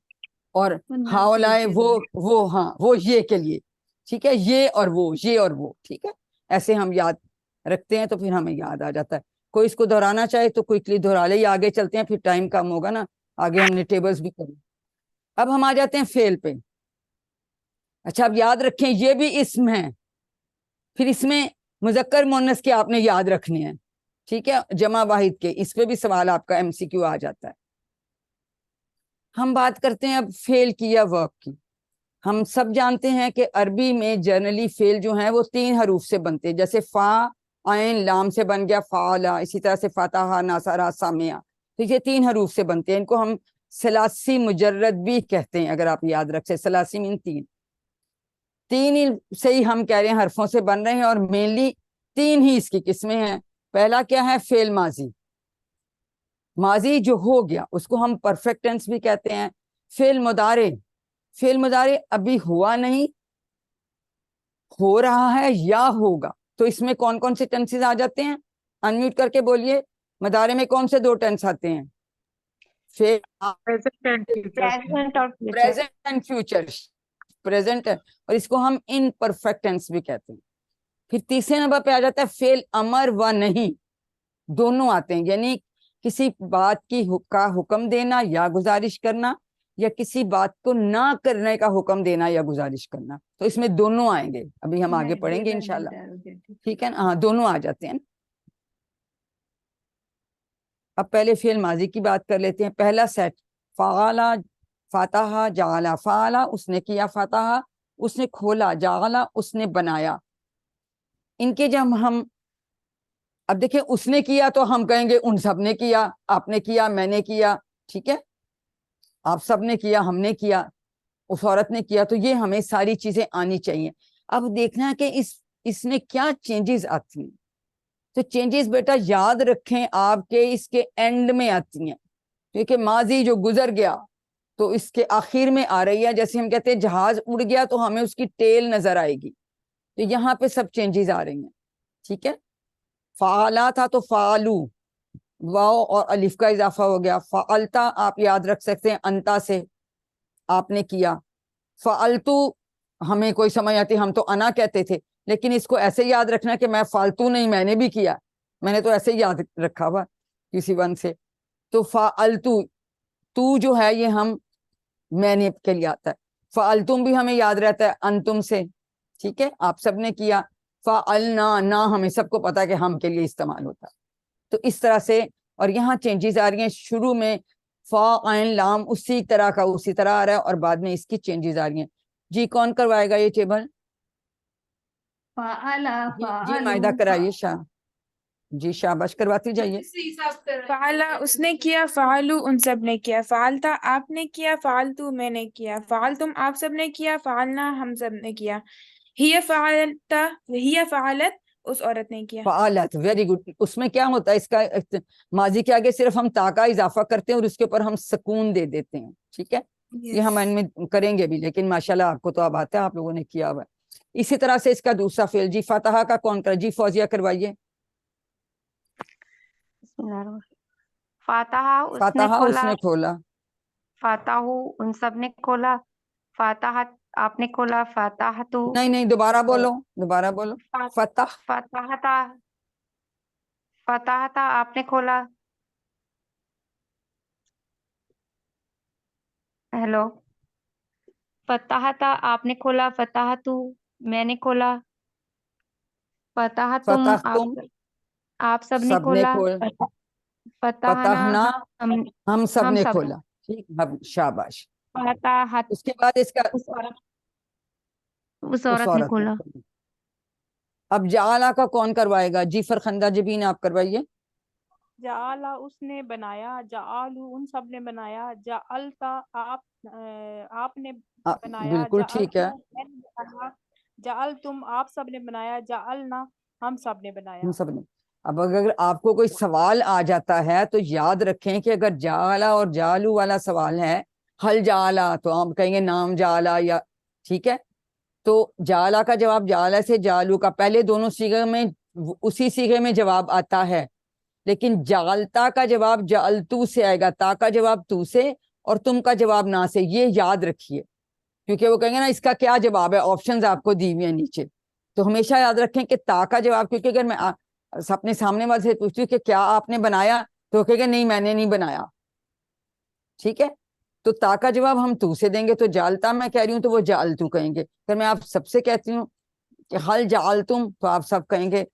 और हाउलाए, वो हाँ वो ये के लिए, ठीक है, ये और वो, ठीक है। ऐसे हम याद रखते हैं तो फिर हमें याद आ जाता है। कोई इसको दोहराना चाहे तो क्विकली दोहरा ले, आगे चलते हैं, फिर टाइम कम होगा ना, आगे हमने टेबल्स भी करी। अब हम आ जाते हैं फेल पे। अच्छा, अब याद रखें ये भी इसम है, फिर इसमें मुजक्कर मुन्नस के आपने याद रखने हैं, ठीक है, जमा वाहिद के, इस पे भी सवाल आपका MCQ आ जाता है। हम बात करते हैं अब फेल की या वर्क की। हम सब जानते हैं कि अरबी में जनरली फेल जो है वो 3 हरूफ से बनते हैं, जैसे फा आइन लाम से बन गया फाला, इसी तरह से फतहा नासरा सामिया, तो ये 3 हरूफ से बनते हैं। इनको हम सलासी मुजर्रद भी कहते हैं, अगर आप याद रखें, सलासी मीन 3 ही से ही हम कह रहे हैं हरफों से बन रहे हैं, और मेनली 3 ही इसकी किस्में हैं। पहला क्या है, फेल माजी, माजी जो हो गया उसको हम परफेक्ट टेंस भी कहते हैं। फेल मुदारे अभी हुआ नहीं, हो रहा है या होगा, तो इसमें कौन कौन से टेंसेस आ जाते हैं, अनम्यूट करके बोलिए, मुदारे में कौन से 2 टेंस आते हैं, प्रेजेंट एंड फ्यूचर, प्रेजेंट है, और इसको हम इनपरफेक्ट टेंस भी कहते हैं। फिर तीसरे नंबर पे आ जाता है फेल अमर व नहीं, दोनों आते हैं, यानी किसी बात का हुक्म देना या गुजारिश करना, या किसी बात को ना करने का हुक्म देना या गुजारिश करना, तो इसमें दोनों आएंगे, अभी हम आगे पढ़ेंगे इंशाल्लाह, ठीक है ना। हाँ, दोनों आ जाते हैं। अब पहले फेल माजी की बात कर लेते हैं। पहला सेट, फाला फातहा जाला, फाला उसने किया, फातहा उसने खोला, जाला उसने बनाया। इनके जब हम अब देखें, उसने किया तो हम कहेंगे उन सब ने किया, आपने किया, मैंने किया, ठीक है, आप सब ने किया, हमने किया, उस औरत ने किया, तो ये हमें सारी चीजें आनी चाहिए। अब देखना है कि इसमें क्या चेंजेस आती हैं। तो चेंजेस बेटा याद रखें आपके इसके एंड में आती हैं, क्योंकि माजी जो गुजर गया तो इसके आखिर में आ रही है। जैसे हम कहते हैं जहाज उड़ गया तो हमें उसकी टेल नजर आएगी, तो यहाँ पे सब चेंजेस आ रही हैं, ठीक है। फाला था तो फालू, वाव और अलिफ का इजाफा हो गया। फालता आप याद रख सकते हैं अंता से, आपने किया। फालतू हमें कोई समझ आती, हम तो अना कहते थे, लेकिन इसको ऐसे याद रखना कि मैं फालतू नहीं, मैंने भी किया, मैंने तो ऐसे ही याद रखा हुआ किसी वन से। तो फालतू, तू जो है ये हम मैंने के लिए आता है। फालतुम भी हमें याद रहता है अंतुम से, ठीक है, आप सबने किया। फालना, ना हमें सबको पता है कि हम के लिए इस्तेमाल होता है। तो इस तरह से, और यहाँ चेंजेस आ रही हैं, शुरू में फा आइन लाम उसी तरह का उसी तरह आ रहा है, और बाद में इसकी चेंजेस आ रही हैं। जी कौन करवाएगा ये टेबल? जी मायदा कराइए, शाह जी, शाबाश, करवाती जाइए। फाला उसने किया, फालू उन सब ने किया, फालता आपने किया, फालतू मैंने किया, फालतुम आप सब ने किया, फालना हम सब ने किया, हिया फालत उस औरत ने किया। फालत, वेरी गुड। उसमें क्या होता है, इसका माजी के आगे सिर्फ हम ता का इजाफा करते हैं और उसके ऊपर हम सुकून दे देते हैं, ठीक है। ये हम इनमें करेंगे भी, लेकिन माशाल्लाह आपको तो अब आता है, आप लोगों ने किया हुआ है। इसी तरह से इसका दूसरा फेल, जी फतहा का कौन कर, जी फौजिया करवाइए। फातहा फतहा उसने खोला, फाताहू उन सब ने खोला, फातहा आपने खोला, फातहतु नहीं दोबारा बोलो, दोबारा बोलो। फतह, फतहता फतहता आपने खोला, हेलो, फतहता आपने खोला, फतहतु मैंने खोला, फतहतुम फतहतुम आप सब ने सबने खोला, खोल, फतहना फतहना हम सब हम ने सब खोला, ठीक, अब शाबाश। फतहत उसके बाद इसका उस औरत उस उस औरत ने औरत ने खोला। खोला। अब जाला का कौन करवाएगा? जी फरखंदा जबीन आप करवाइए। जाला उसने बनाया, जालू उन सब ने बनाया, जालता आपने बनाया, बिल्कुल ठीक है, मैंने बनाया, जाल तुम आप सब ने बनाया, जालना हम सब ने हम बनाया। सब ने। अब अगर आपको कोई सवाल आ जाता है तो याद रखें कि अगर जाला और जालू वाला सवाल है, हल जाला, तो हम कहेंगे नाम जाला, या ठीक है, तो जाला का जवाब जाला से जालू का, पहले दोनों सीगे में उसी सीगे में जवाब आता है, लेकिन जालता का जवाब जालतू से आएगा, ता का जवाब तू से और तुम का जवाब ना से। ये याद रखिए, क्योंकि वो कहेंगे ना इसका क्या जवाब है, ऑप्शंस आपको दी हुई है नीचे, तो हमेशा याद रखें कि ता का जवाब, क्योंकि अगर मैं अपने सामने वाले से पूछती हूँ कि क्या आपने बनाया, तो वो कहेगा नहीं मैंने नहीं बनाया, ठीक है, तो ता का जवाब हम तू से देंगे, तो जालता मैं कह रही हूँ तो वो जालतू कहेंगे। फिर मैं आप सबसे कहती हूँ कि हल जाल तुम, तो आप सब कहेंगे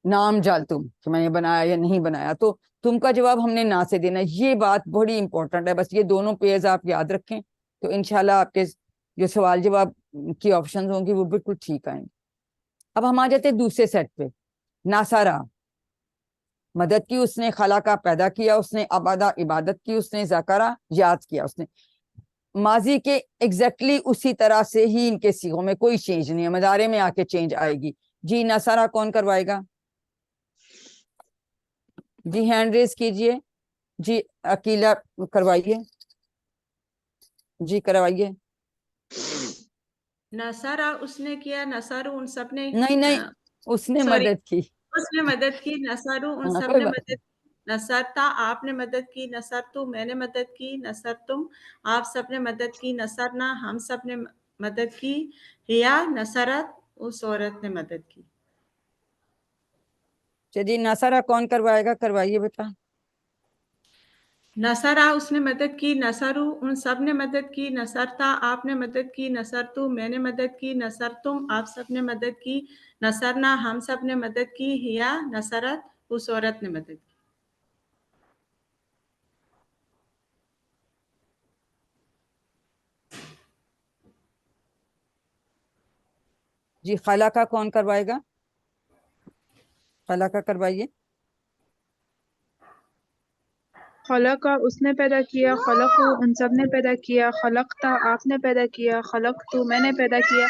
नाम जाल तुम, कि मैंने बनाया या नहीं बनाया, तो तुम का जवाब हमने ना से देना। ये बात बड़ी इंपॉर्टेंट है, बस ये दोनों पेयर्स आप याद रखें, तो इंशाल्लाह आपके जो सवाल जवाब की ऑप्शंस होंगी वो बिल्कुल ठीक आएंगे। अब हम आ जाते हैं दूसरे सेट पे। नासारा, मदद की उसने, खला का पैदा किया उसने, अबादा इबादत की उसने, ज़करा याद किया उसने। माजी के एग्जैक्टली उसी तरह से ही इनके सीगों में कोई चेंज नहीं है, मदारे में आके चेंज आएगी। जी नसारा कौन करवाएगा? जी हैंड रेज कीजिए। जी अकीला करवाइए, जी करवाइए। नसारा उसने किया, नसारू उन सब ने नहीं नहीं, उसने सॉरी मदद की। उसने मदद की, नसारू उन हाँ, सब कोई ने बात मदद की, नसरता आपने मदद की, नसरतु मैंने मदद की, नसर तुम आप सब ने मदद की, नसरना हम सब ने मदद की, या नसरत उस औरत ने मदद की। चलिए नसारा कौन करवाएगा, करवाइए बेटा। नसरा उसने मदद की, नसरू उन सब ने मदद की, नसरता आपने मदद की, नसरतु मैंने मदद की, नसर तुम आप सब ने मदद की, नसरना हम सब ने मदद की, या नसरत उस औरत ने मदद की। जी खला का कौन करवाएगा? खला का करवाइए। खलका उसने पैदा किया, खलकू उन सब ने पैदा किया, खलकता आपने पैदा किया, खलकतू मैंने पैदा किया,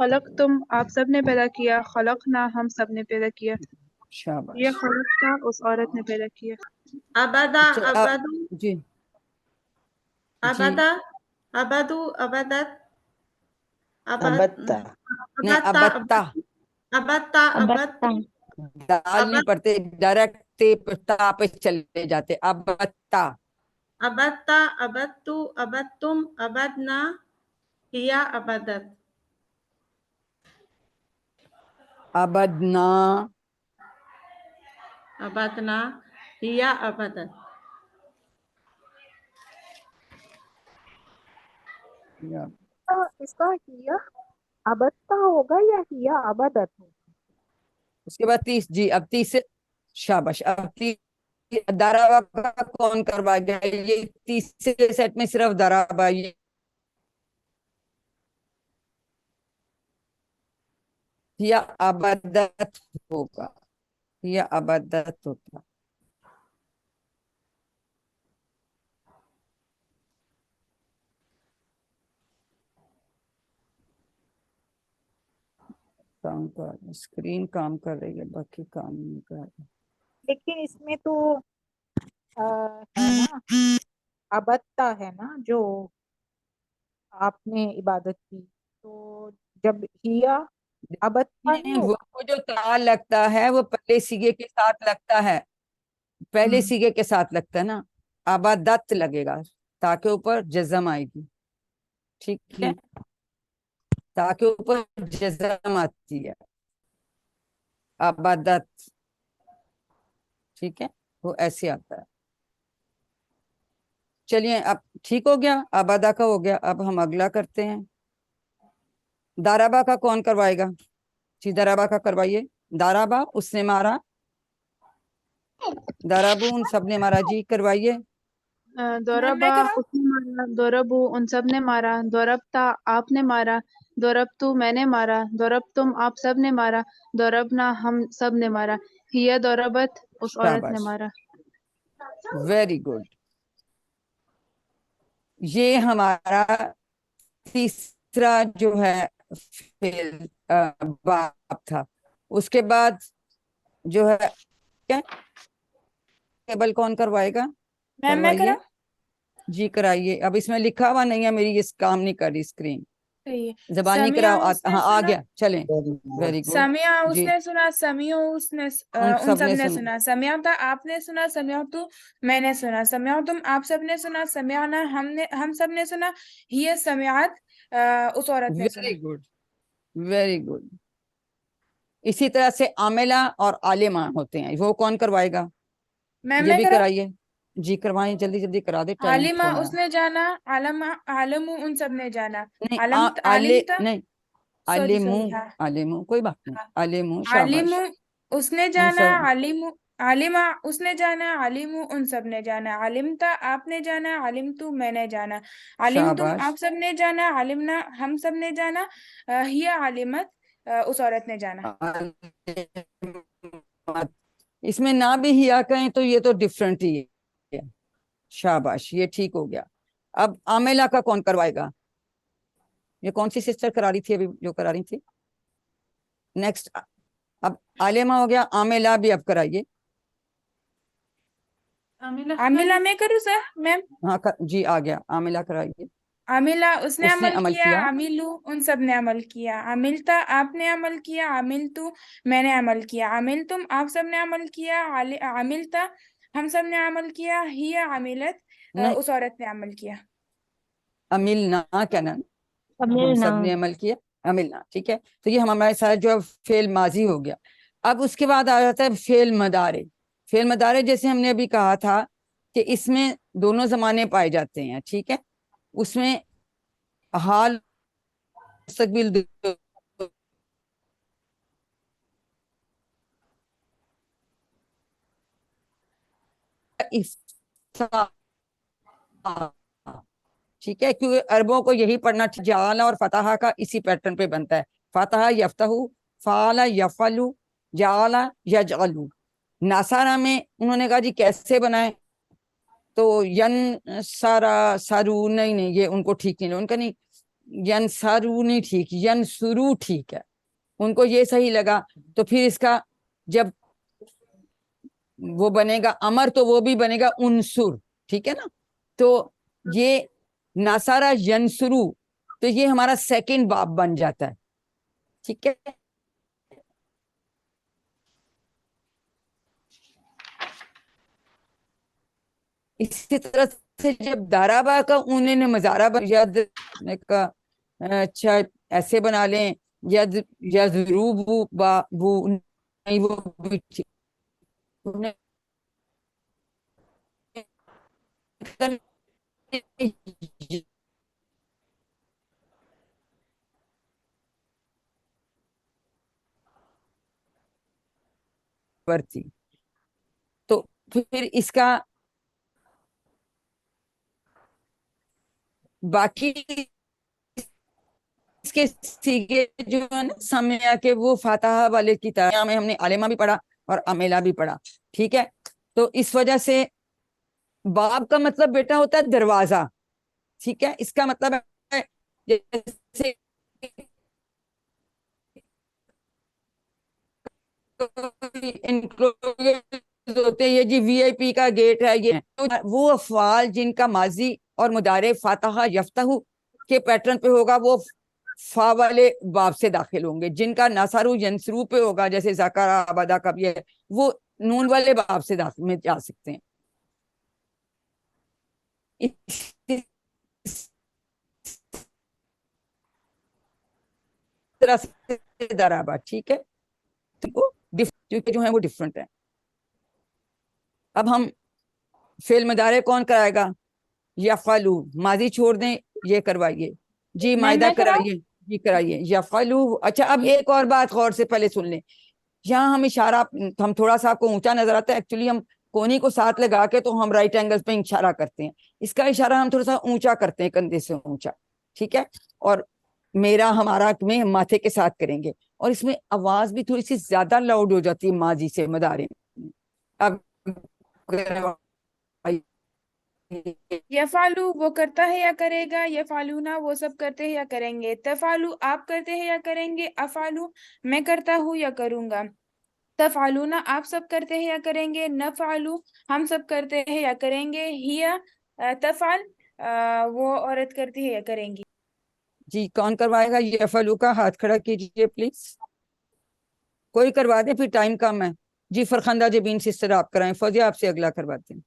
खलक तुम आप सब ने पैदा किया, खलकना हम सब ने पैदा किया। ये शाबाश। खलकता उस औरत ने पैदा किया। अबदा अच्छा, अबदू जी जी अबदा अबदू अबदत अबद अबत्ता नहीं, अबत्ता अबत्ता, अबत्ता अबत्ता दाल नहीं अबद पढ़ते, डायरेक्ट ता पे चले जाते। अबत्ता, अबत्ता अबत्तु अबत्तुम अबदना, या अबदत। अबदना, अबदना, या अबदत। इसका हिया अबत्ता होगा या हिया अबदत होगा? उसके बाद 30, जी अब 30 से शाबाश। अब 30 दाराबा का कौन करवाएगा? ये 30 सेट में सिर्फ दाराबा, ये या अबदत होगा, या अबदत होगा। काम कर, स्क्रीन काम कर रही है, बाकी काम नहीं कर रही। लेकिन इसमें तो है ना, अबत्ता है ना जो आपने इबादत की, तो जब हिया अबत्ता नहीं वो होगा। वो जो ता लगता है वो पहले सीगे के साथ लगता है, पहले सीगे के साथ लगता है ना, अबदत लगेगा, ता के ऊपर जज़म आएगी, ठीक है, ता के ऊपर जज़म आती है, अबदत, ठीक है, वो ऐसे आता है। चलिए अब ठीक हो गया, अबादा का हो गया, अब हम अगला करते हैं। दाराबा का कौन करवाएगा? जी दाराबा का करवाइए। दाराबा उसने मारा, दाराबू उन सब ने मारा, जी करवाइए। दौरबा उसने मारा, दौरबू उन सब ने मारा, दौरबता आपने मारा, दौरबतू मैंने मारा, दौरबतुम आप सब ने मारा, दौरबना हम सब ने मारा, हिया दौरबत उस औरत ने शाबाश, मारा। Very good. ये हमारा तीसरा जो है फेल बाप था। उसके बाद जो है क्या टेबल कौन करवाएगा? मैम मैं करवाइए करा जी, कराइए। अब इसमें लिखा हुआ नहीं है, मेरी इस काम नहीं कर रही स्क्रीन, सही है। जबानी समिया कराओ। उसने हाँ आ सुना, गया, चलें। वेरी गुड समिया जी, उसने सुना, समियो उसने उन उन सब सब ने ने सुना। सुना, समिया था आपने सुना, समिया तू मैंने सुना, समिया तुम आप सब ने सुना, समिया ना हम सब ने सुना, ये समियात उस औरत ने सुना। Very good, very good. इसी तरह से आमिला और आलिमा होते हैं, वो कौन करवाएगा? मैम ये मैं भी करा। कराइए जी, करवाएं, जल्दी जल्दी करा दे, टाइम आलिमा थोड़ा है। उसने जाना, आलमा आलमू उन सब ने जाना, नहीं आलिम था, नहीं, सॉरी आलिमू, सॉरी हाँ आलिमू कोई बात नहीं, हाँ। आलिमू आलिमू शाबाश। उसने उन जाना, सब आलिमू आलिमा उसने जाना, आलिमू उन सब ने जाना, आलिमता आपने जाना, आलिम तू मैंने जाना, आलिम तुम शाबाश। आप सब ने जाना, आलिमना हम सब ने जाना, हिया आलिमत उस औरत ने जाना। इसमें ना भी हिया कहें तो ये तो डिफरेंट ही है। शाबाश, ये ठीक हो गया। अब आमिला का कौन करवाएगा? ये कौन सी सिस्टर करा रही थी अभी जो करा रही थी? नेक्स्ट, अब आलिमा हो गया, आमिला भी अब कराइए। आमिला मैं करूँ सर मैम? हाँ जी, आ गया, आमिला कराइए। आमिला उसने उसने अमल अमल किया, किया, आमिलू उन सब ने अमल किया, आमिलता आपने अमल किया, आमिल तू मैंने अमल किया, आमिल तुम आप सब ने अमल किया, आमिलता हम सब ने अमल किया, हिया आमिलत नहीं उस औरत ने अमल किया। अमिल ना कहना, हम अमिलना सब ने अमल किया, अमिल ना, ठीक है। तो ये हमारे साथ जो फेल माजी हो गया। अब उसके बाद आ जाता है फेल मदारे। फेल मदारे जैसे हमने अभी कहा था कि इसमें दोनों जमाने पाए जाते हैं, ठीक है। उसमें हाल मुस्तकबिल ठीक है, क्योंकि अरबों को यही पढ़ना, जाला और फतहा का इसी पैटर्न पे बनता है। फतहा यफ्तहू, फाला यफलू, जाला यजअलू। नासारा में उन्होंने कहा जी कैसे बनाए, तो यन सारा सारू, नहीं ये उनको ठीक नहीं, उनका नहीं, यन सारू नहीं ठीक, यन सुरू ठीक है, उनको ये सही लगा। तो फिर इसका जब वो बनेगा अमर तो वो भी बनेगा उनसुर, ठीक है ना। तो ये नासारा यनसुरू, तो ये हमारा सेकंड बाब बन जाता है, ठीक है। इसी तरह से जब दाराबा का उन्होंने मजारा यद का, अच्छा ऐसे बना लें, यद यजरूबू बाबू, नहीं वो भी ठीक थी। तो फिर इसका बाकी इसके सीगे जो है ना समिया के, वो फातहा वाले की तरह में हमने आलिमा भी पढ़ा और अमेला भी पढ़ा, ठीक है। तो इस वजह से बाब का मतलब बेटा होता है दरवाजा, ठीक है। इसका मतलब है जैसे होते हैं, ये जी वीआईपी का गेट है, ये तो वो अफवाल जिनका माजी और मुदारे फातहा यफ्तहू के पैटर्न पे होगा, वो फा वाले बाब से दाखिल होंगे। जिनका नसरू यंसरू पे होगा, जैसे ज़करा अबदा का भी है, वो नून वाले बाब से दाखिल में जा सकते हैं। इस तरह से दराबा, ठीक है, क्योंकि जो है वो डिफरेंट है। अब हम फेल मदारे कौन कराएगा? यफलू, माजी छोड़ दें, ये करवाइए जी, मायदा मैं कराऊं? कराइए जी, कराइए यफलू। अच्छा, अब एक और बात गौर से पहले सुन लें, यहाँ हम इशारा, हम थोड़ा सा आपको ऊंचा नजर आता है, एक्चुअली हम कोनी को साथ लगा के तो हम राइट एंगल पे इशारा करते हैं, इसका इशारा हम थोड़ा सा ऊंचा करते हैं, कंधे से ऊंचा, ठीक है। और मेरा हमारा में माथे के साथ करेंगे, और इसमें आवाज भी थोड़ी सी ज्यादा लाउड हो जाती है माजी से मदारे में। अब यफालू वो करता है या करेगा, यफालूना वो सब करते हैं या करेंगे, तफालू आप करते हैं या करेंगे, अफालू मैं करता हूँ या करूँगा, तफालूना आप सब करते हैं या करेंगे, नफालू हम सब करते हैं या करेंगे, हिया तफाल वो औरत करती है या करेंगी। जी कौन करवाएगा यफालू का? हाथ खड़ा कीजिए प्लीज, कोई करवा दे, फिर टाइम कम है। जी फरखंदा जबीन सिस्टर आप कराएं, फौजिया आपसे अगला करवाते हैं।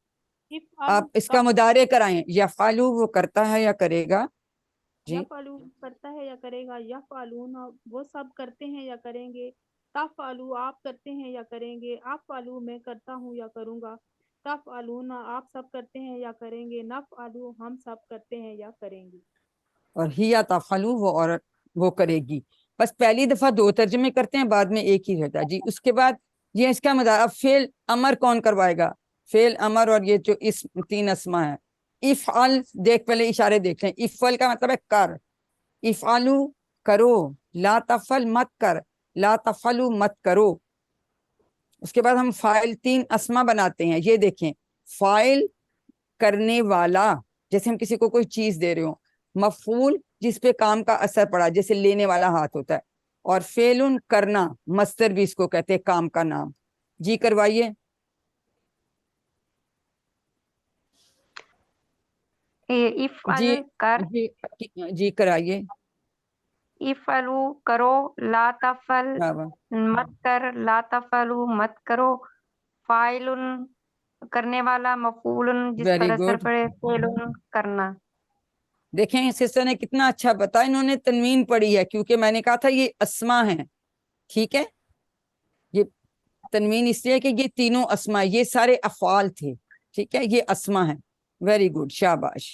आप इसका मुदारे कराएं, यफालू वो करता है या करेगा। जी यफालू करता है या करेगा, यफालूना वो सब करते हैं या करेंगे, तफालू आप करते हैं या करेंगे, अफालू मैं करता हूँ या करूँगा, तफालूना आप सब करते हैं या करेंगे, नफालू हम सब करते हैं या करेंगे। और हिया तफालू वो औरत वो करेगी। बस पहली दफा दो तर्जमे करते हैं, बाद में एक ही रहता है। जी उसके बाद ये इसका मुदारा। अब फेल अमर कौन करवाएगा? फेल अमर और ये जो इस तीन अस्मा है। इफ़अल देख, पहले इशारे देख लें। इफ़अल का मतलब है कर, इफ़अलू करो, ला तफल मत कर, ला तफलू मत करो। उसके बाद हम फाइल तीन अस्मा बनाते हैं, ये देखें। फाइल करने वाला, जैसे हम किसी को कोई चीज दे रहे हो। मफूल जिस पे काम का असर पड़ा, जैसे लेने वाला हाथ होता है। और फेलुन करना, मस्तर भी इसको कहते हैं, काम का नाम। जी करवाइए। इफ़अल कर, जी कराइए। इफ़अलू करो, ला तफल वाह, मत कर, ला तफलू मत करो, फाइलुन करने वाला, मफूलुन जिस वेरी पर असर गुड। पड़े, फेलुन करना। देखें सिस्टर ने कितना अच्छा बताया, इन्होंने तनवीन पढ़ी है, क्योंकि मैंने कहा था ये अस्मा है, ठीक है। ये तनवीन इसलिए कि ये तीनों अस्मा, ये सारे अफआल थे, ठीक है, ये अस्मा है। वेरी गुड, शाबाश।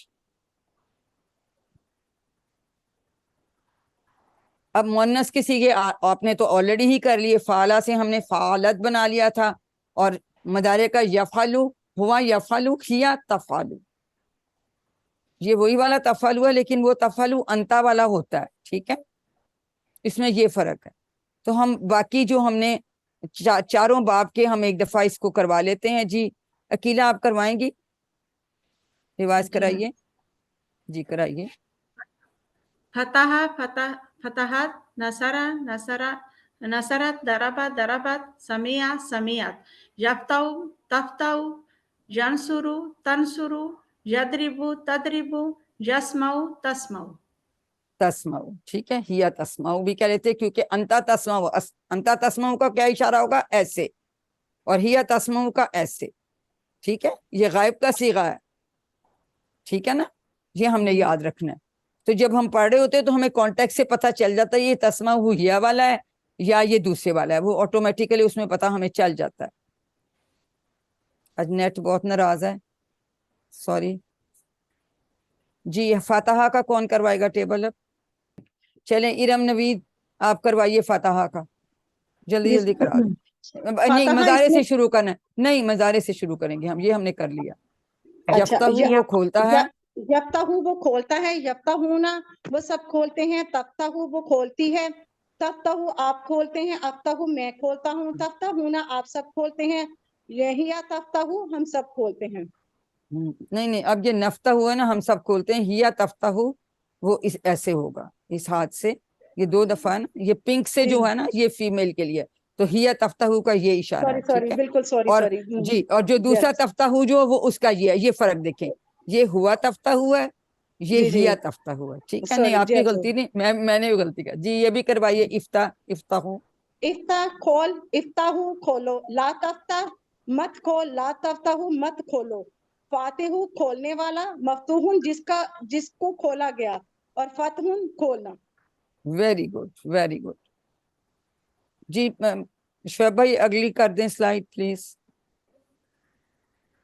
अब मुन्नस के सीगे आपने तो ऑलरेडी ही कर लिए। फाला से हमने फालत बना लिया था, और मदारे का यफालू हुआ, यफालू हिया तफालू, ये वही वाला तफालू है, लेकिन वो तफालू अंता वाला होता है, ठीक है, इसमें ये फर्क है। तो हम बाकी जो हमने चारों बाब के हम एक दफा इसको करवा लेते हैं। जी अकीला आप करवाएंगी? रिवाज कराइए। जी कराइए। फतह फतह फतहत, नसरा नसरा नसरत, दरबत दरबत, समिया समियत, यफ्ताउ तफ्ताउ, यंसुरु तंसुरु, यदरिबु तदरिबु, यस्माउ तस्माउ। तस्माऊ, ठीक है। हिया तस्माऊ भी कह लेते हैं, क्योंकि अंता तस्माऊ, अंता तस्माऊ का क्या इशारा होगा? ऐसे, और हिया तस्माऊ का ऐसे, ठीक है। ये गायब का सीगा है, ठीक है ना, ये हमने याद रखना है। तो जब हम पढ़ रहे होते हैं तो हमें कॉन्टेक्स्ट से पता चल जाता है ये तस्माऊ हिया वाला है या ये दूसरे वाला है, वो ऑटोमेटिकली उसमें पता हमें चल जाता है। आज नेट बहुत नाराज है, सॉरी। जी फातहा का कौन करवाएगा टेबल? अब चलें इरम नवीद आप करवाइए फातहा का, जल्दी जल्दी करा दो। नहीं मजारे से शुरू करना है, नहीं मजारे से शुरू करेंगे हम, ये हमने कर लिया। यफ्ताहू वो खोलता है, यफ्ताहू वो खोलता है, यफ्ताहूना वो सब खोलते हैं, तफ्ताहू वो खोलती है, तफ्ताहू आप खोलते हैं, अफ्ताहू मैं खोलता हूँ, तफ्ताहूना आप सब खोलते हैं, यही तफ्ताहू हम सब खोलते हैं। नहीं नहीं, अब ये नफ्ता हुआ ना, हम सब खोलते हैं। हिया तफ्ताहू वो इस ऐसे होगा, इस हाथ से, ये दो दफा है ना, ये पिंक से जो है ना, ये फीमेल के लिए, तो हिया तफ्ताहू का ये इशारा है, ठीक है। बिल्कुल सॉरी और सॉरी जी, और जो दूसरा तफ्ताहू जो वो उसका ये फर्क देखें, ये हुआ तफ्ताहू है, ये जी, जी। हिया तफ्ताहू है, ठीक है। Sorry, नहीं आपकी जी, गलती नहीं, मैंने भी गलती कर। जी ये भी करवाइए। इफ्ताहू, इफ्ता खोल, इफ्ताहू खोलो, ला तफ्ता मत खोल, ला तफ्ताहू मत खोलो, फातिहू खोलने वाला, मफ्तूहुन जिसको खोला गया, और फतहुन खोलना। Very good very good. जी शोएब भाई अगली कर दें स्लाइड प्लीज,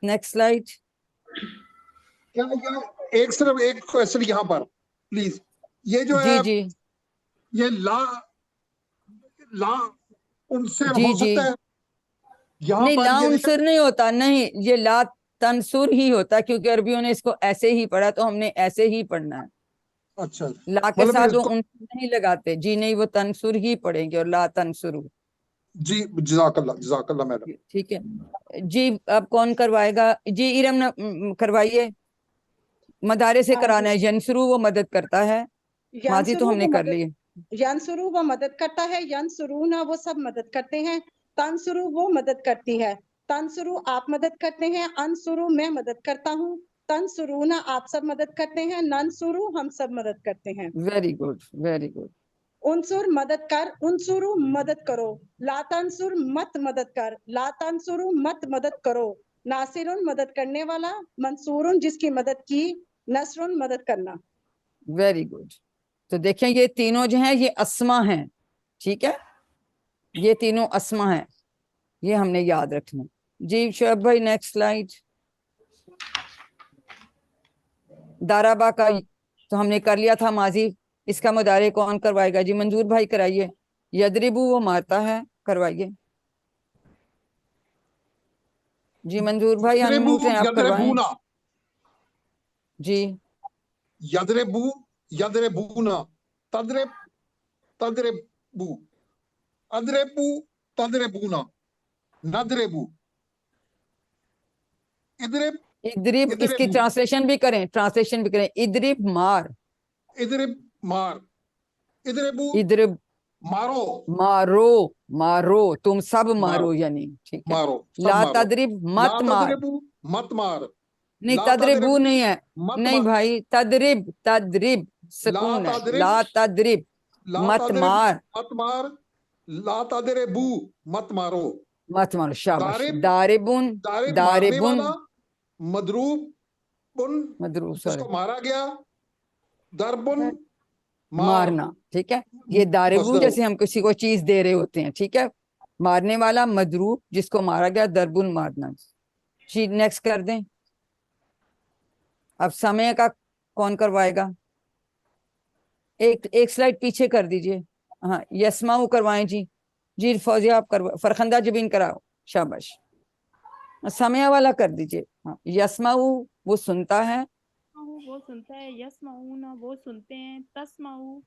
नेक्स्ट स्लाइड। एक सिर्फ एक क्वेश्चन यहाँ पर प्लीज, ये जो जी है जी ये ला ला उनसे जी हो जी सकता है? यहाँ نہیں पर لا ये देखा انصر نہیں ہوتا, نہیں یہ لا تنصر ہی ہوتا, کیونکہ عربیوں نے اس کو ایسے ہی پڑھا تو ہم نے ایسے ہی پڑھنا ہے. اچھا لا کے مطلب ساتھ وہ اس کو انصر نہیں لگاتے جی, نہیں وہ تنصر ہی پڑھیں گے اور لا تنصرو. جی جزاک اللہ میڈم. ٹھیک ہے جی. اب کون کروائے گا جی؟ ارم کروائیے. مدارے سے کرانا ہے. ینسرو وہ مدد کرتا ہے, ماضی تو ینسرو ہم نے وہ کر مدد لی. ینسرو وہ مدد کرتا ہے, ینسرونا وہ سب مدد کرتے ہیں, تنسرو وہ مدد کرتی ہے, تنسرو آپ مدد کرتے ہیں, انسرو میں مدد کرتا ہوں, تنسرونا آپ سب مدد کرتے ہیں, ننسرو ہم سب مدد کرتے ہیں. Very good very good. Ansar مدد کر, انصرو مدد کرو, لا تنصر مت مدد کر, لا تنصرو مت مدد کرو, ناصرن مدد کرنے والا, منصورن جس کی مدد کی, نصرن مدد کرنا. Very good. تو دیکھیں یہ تینوں جو ہیں یہ اسما ہیں, ٹھیک ہے, یہ تینوں اسما ہیں, یہ ہم نے یاد رکھنا. جی شعیب بھائی نیکسٹ سلائیڈ. دارابا کا تو ہم نے کر لیا تھا ماضی, اس کا مضارع کون کروائے گا جی؟ منظور بھائی کرائیے. یدربو وہ مارتا ہے, کروائیے جی. منظور بھائی انمیوٹ ہیں, آپ کروائیں یدربونا جی. یدربو یدربونا, تدرب تدربو, ادربو تدربونا, ندربو, ادرب ادرب, اس کی ادربو, ٹرانسلیشن بھی کریں, ٹرانسلیشن بھی کریں. ادرب مار, ادرب مار, ادربو ادرب مارو, مارو, مارو تم سب مارو مارو, یعنی ٹھیک ہے. مارو سب لا مارو, تدرب لا مت مار, تدربو مت مار, نہیں لا تدربو تدربو نہیں ہے, مت نہیں مار, بھائی تدرب, تدرب لا سکون ہے, تدرب لا تدرب لا مت تدرب مار, مت مار, لا تدربو مت مارو, مت مارو. شاباش. دارب داربن, دارب مارنے داربن والا, مدروب بن مدروب, جس سوری کو مارا گیا, دربن مار, مارنا, ٹھیک ہے. یہ داربو مصدر جیسے ہم کسی کو چیز دے رہے ہوتے ہیں, ٹھیک ہے. مارنے والا مدروب جس کو مارا گیا, دربن مارنا. جی نیکسٹ کر دیں. اب سمے کا کون کروائے گا؟ ایک سلائڈ پیچھے کر دیجئے. ہاں یسماؤ کروائیں جی. جی فوزیہ آپ کرو, فرخندہ جبین کراؤ, شاباش. سمیہ والا کر دیجئے. ہاں یسماؤ وہ سنتا ہے, وہ سنتا ہے, یسمعون وہ سنتے ہیں, تسمعو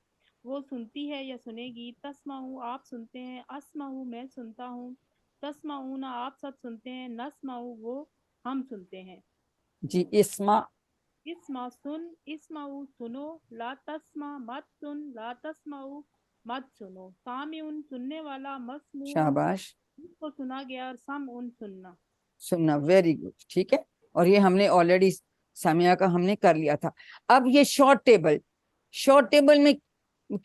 وہ سنتی ہے یا سنے گی, تسمعو آپ سنتے ہیں, اسمعو میں سنتا ہوں, تسمعون آپ سب سنتے ہیں, نسمعو وہ ہم سنتے ہیں. جی اسما, اسما سن, اسمعو سنو, لا تسمع مت سن, لا تسمعو مت سنو, سامعون سننے والا, مسموع شاباش, جس کو سنا گیا, اور سمعون سننا. سننا. ویری گڈ, ٹھیک ہے. اور یہ ہم نے آلریڈی سمیہ کا ہم نے کر لیا تھا. اب یہ شارٹ ٹیبل, شارٹ ٹیبل میں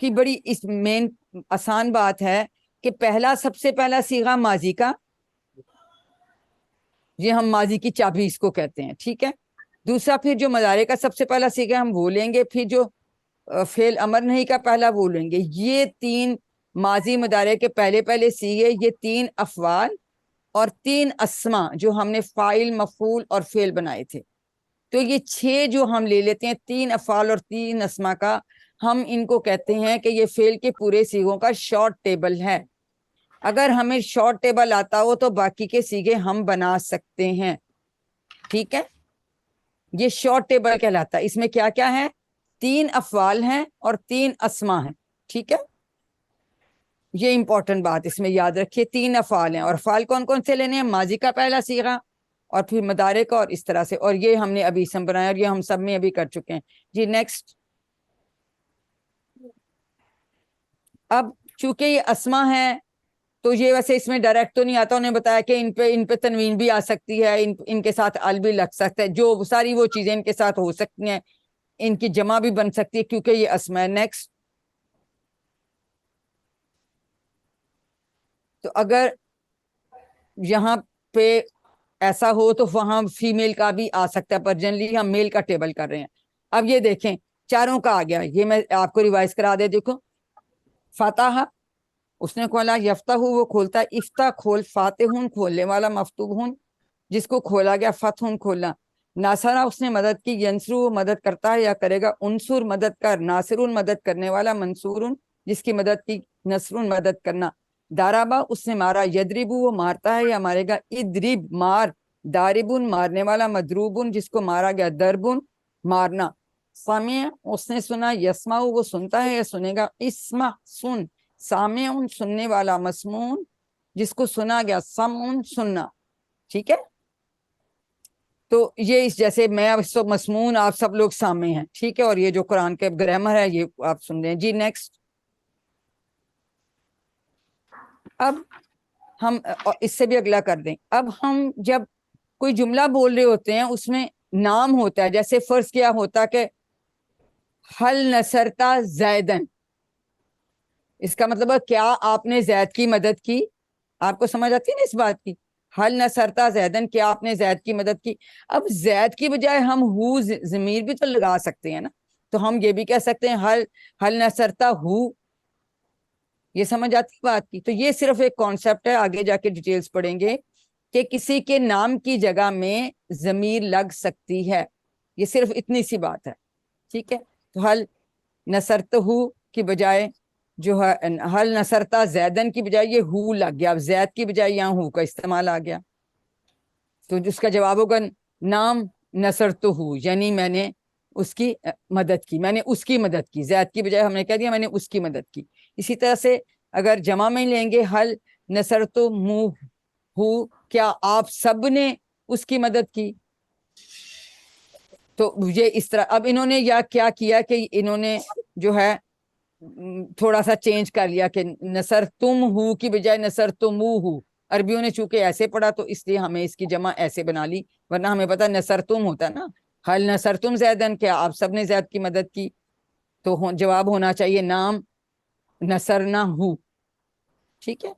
کی بڑی اس مین آسان بات ہے کہ پہلا سب سے پہلا صیغہ ماضی کا, یہ ہم ماضی کی چابی اس کو کہتے ہیں, ٹھیک ہے. دوسرا پھر جو مضارع کا سب سے پہلا صیغہ ہم وہ لیں گے, پھر جو فعل امر نہیں کا پہلا وہ لیں گے. یہ تین ماضی مضارع کے پہلے پہلے صیغے, یہ تین افعال اور تین اسما جو ہم نے فاعل, مفعول اور فعل بنائے تھے. تو یہ 6 جو ہم لے لیتے ہیں, 3 افعال اور 3 اسما کا, ہم ان کو کہتے ہیں کہ یہ فعل کے پورے صیغوں کا شارٹ ٹیبل ہے. اگر ہمیں شارٹ ٹیبل آتا ہو تو باقی کے صیغے ہم بنا سکتے ہیں, ٹھیک ہے. یہ شارٹ ٹیبل کہلاتا ہے. اس میں کیا کیا ہے؟ 3 افعال ہیں اور 3 اسما ہیں, ٹھیک ہے. یہ امپورٹنٹ بات اس میں یاد رکھیے, 3 افعال ہیں, اور افعال کون کون سے لینے ہیں؟ ماضی کا پہلا صیغہ اور پھر مضارع کا, اور اس طرح سے. اور یہ ہم نے ابھی اسم بنایا, اور یہ ہم سب میں ابھی کر چکے ہیں. جی نیکسٹ. اب چونکہ یہ اسما ہے تو یہ ویسے اس میں ڈائریکٹ تو نہیں آتا, انہیں بتایا کہ ان پہ تنوین بھی آ سکتی ہے, ان کے ساتھ ال بھی لگ سکتا ہے, جو ساری وہ چیزیں ان کے ساتھ ہو سکتی ہیں, ان کی جمع بھی بن سکتی ہے کیونکہ یہ اسما ہے. نیکسٹ. تو اگر یہاں پہ ایسا ہو تو وہاں فیمیل کا بھی آ سکتا ہے, پر جنرلی ہم میل کا ٹیبل کر رہے ہیں. اب یہ دیکھیں چاروں کا آ گیا, یہ میں آپ کو ریوائز کرا دے. دیکھو فاتحہ اس نے کھولا, یفتح وہ کھولتا ہے, افتح کھول, فاتحون کھولنے والا, مفتوحون جس کو کھولا گیا, فتحون کھولنا. ناصرہ اس نے مدد کی, ینصرو وہ مدد کرتا ہے یا کرے گا, انصر مدد کر, ناصرون مدد کرنے والا, منصورون جس کی مدد کی, نصرون مدد کرنا. दाराबा उसने मारा, यदरिबु वो मारता है या मारेगा, इदरिब मार, दारिबुन मारने वाला, मदरूबुन जिसको मारा गया, दरबुन मारना, सामिया उसने सुना, यस्माउ वो सुनता है या सुनेगा, इस्मा सुन, सामिउन सुनने वाला, मस्मून जिसको सुना गया, समउन सुनना। ठीक है, तो ये इस जैसे मैं अब सब मस्मून, आप सब लोग सामने हैं, ठीक है, और ये जो कुरान के ग्रामर है ये आप सुन रहे हैं जी। नेक्स्ट, अब हम इससे भी अगला कर दें। अब हम जब कोई जुमला बोल रहे होते हैं उसमें नाम होता है, जैसे फर्ज क्या होता कि हल नसरता जैदन, इसका मतलब है क्या आपने जैद की मदद की। आपको समझ आती है ना इस बात की, हल नसरता जैदन, क्या आपने जैद की मदद की। अब जैद की बजाय हम हु ज़मीर भी तो लगा सकते हैं ना, तो हम ये भी कह सकते हैं हल नसरता हु। ये समझ आती है बात की। तो ये सिर्फ एक कॉन्सेप्ट है, आगे जाके डिटेल्स पढ़ेंगे कि किसी के नाम की जगह में ज़मीर लग सकती है, ये सिर्फ इतनी सी बात है। ठीक है, तो हल नसरतहु की बजाय जो है, हल नसरता जैदन की बजाय ये हु लग गया, अब जैद की बजाय यहाँ हु का इस्तेमाल आ गया, तो जिसका जवाब होगा नाम नसरतहु, यानी मैंने उसकी मदद की, मैंने उसकी मदद की, जैद की बजाय हमने कह दिया मैंने उसकी मदद की। इसी तरह से अगर जमा में लेंगे, हल नसरतु मुह हु, क्या आप सब ने उसकी मदद की। तो ये इस तरह, अब इन्होंने या क्या किया कि इन्होंने जो है थोड़ा सा चेंज कर लिया कि नसर तुम हु की बजाय नसर तुम हु। अरबियों ने चूंकि ऐसे पढ़ा तो इसलिए हमें इसकी जमा ऐसे बना ली, वरना हमें पता नसर तुम होता ना, हल नसर तुम जैदन, क्या आप सबने जैद की मदद की, तो जवाब होना चाहिए नाम नसर ना हु। ठीक है,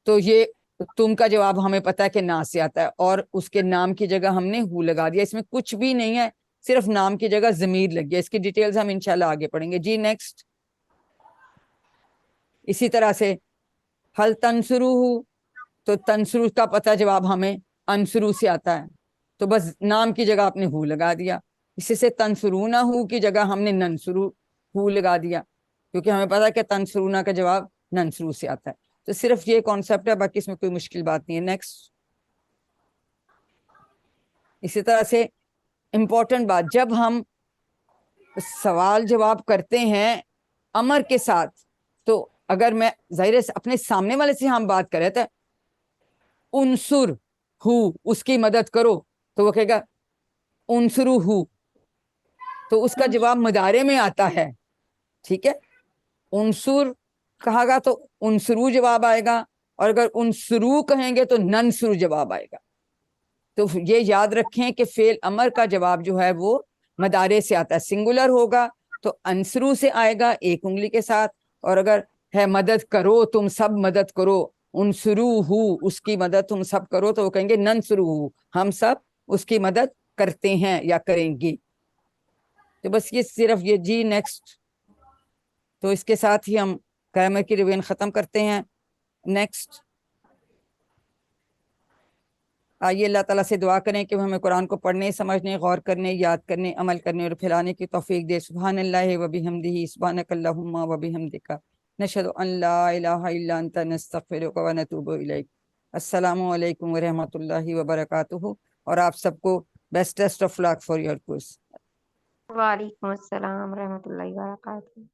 तो ये तुम का जवाब हमें पता है कि ना से आता है, और उसके नाम की जगह हमने हु लगा दिया, इसमें कुछ भी नहीं है, सिर्फ नाम की जगह ज़मीर लग गया। इसकी डिटेल्स हम इंशाल्लाह आगे पढ़ेंगे जी। नेक्स्ट, इसी तरह से हल तंसुरू, तो तंसुरू का पता जवाब हमें अंसुरू से आता है, तो बस नाम की जगह आपने हु लगा दिया। इसी से तंसुरूना हु की जगह हमने नंसुरू हु लगा दिया, क्योंकि हमें पता है कि तंसुरूना का जवाब नंसुरू से आता है। तो सिर्फ ये कॉन्सेप्ट है, बाकी इसमें कोई मुश्किल बात नहीं है। नेक्स्ट, इसी तरह से इम्पोर्टेंट बात, जब हम सवाल जवाब करते हैं अमर के साथ, तो अगर मैं जाहिर है अपने सामने वाले से हम बात कर रहे थे, उनसुर हु उसकी मदद करो, तो वो कहेगा उनसुरु हु, तो उसका जवाब मुदारे में आता है। ठीक है, उनसुर कहागा तो उनसुरु जवाब आएगा, और अगर उनसुरु कहेंगे तो ननसुरु जवाब आएगा। तो ये याद रखें कि फेल अमर का जवाब जो है वो मदारे से आता है, सिंगुलर होगा तो अंसरू से आएगा एक उंगली के साथ, और अगर है मदद करो, तुम सब मदद करो, उनसुरू हु उसकी मदद तुम सब करो, तो वो कहेंगे ननसुरू हु हम सब उसकी मदद करते हैं या करेंगे। तो बस ये सिर्फ ये जी। नेक्स्ट, तो इसके साथ ही हम ग्रामर की रिवीजन खत्म करते हैं। नेक्स्ट, आइए अल्लाह ताला से दुआ करें कि हमें कुरान को पढ़ने, समझने, गौर करने, याद करने, अमल करने और फैलाने की तौफीक दे। सुब्हानल्लाहि व बिहम्दिही, सुब्हानकल्लाहुम्मा व बिहम्दिका, नशहदु अन ला इलाहा इल्ला अंता, नस्तगफिरुका व नतूबु इलैक। अस्सलामु अलैकुम व रहमतुल्लाहि व बरकातुहू, और आप सबको bestest of luck for your course. वालेकुम अस्सलाम रहमतुल्लाहि व बरकातहू।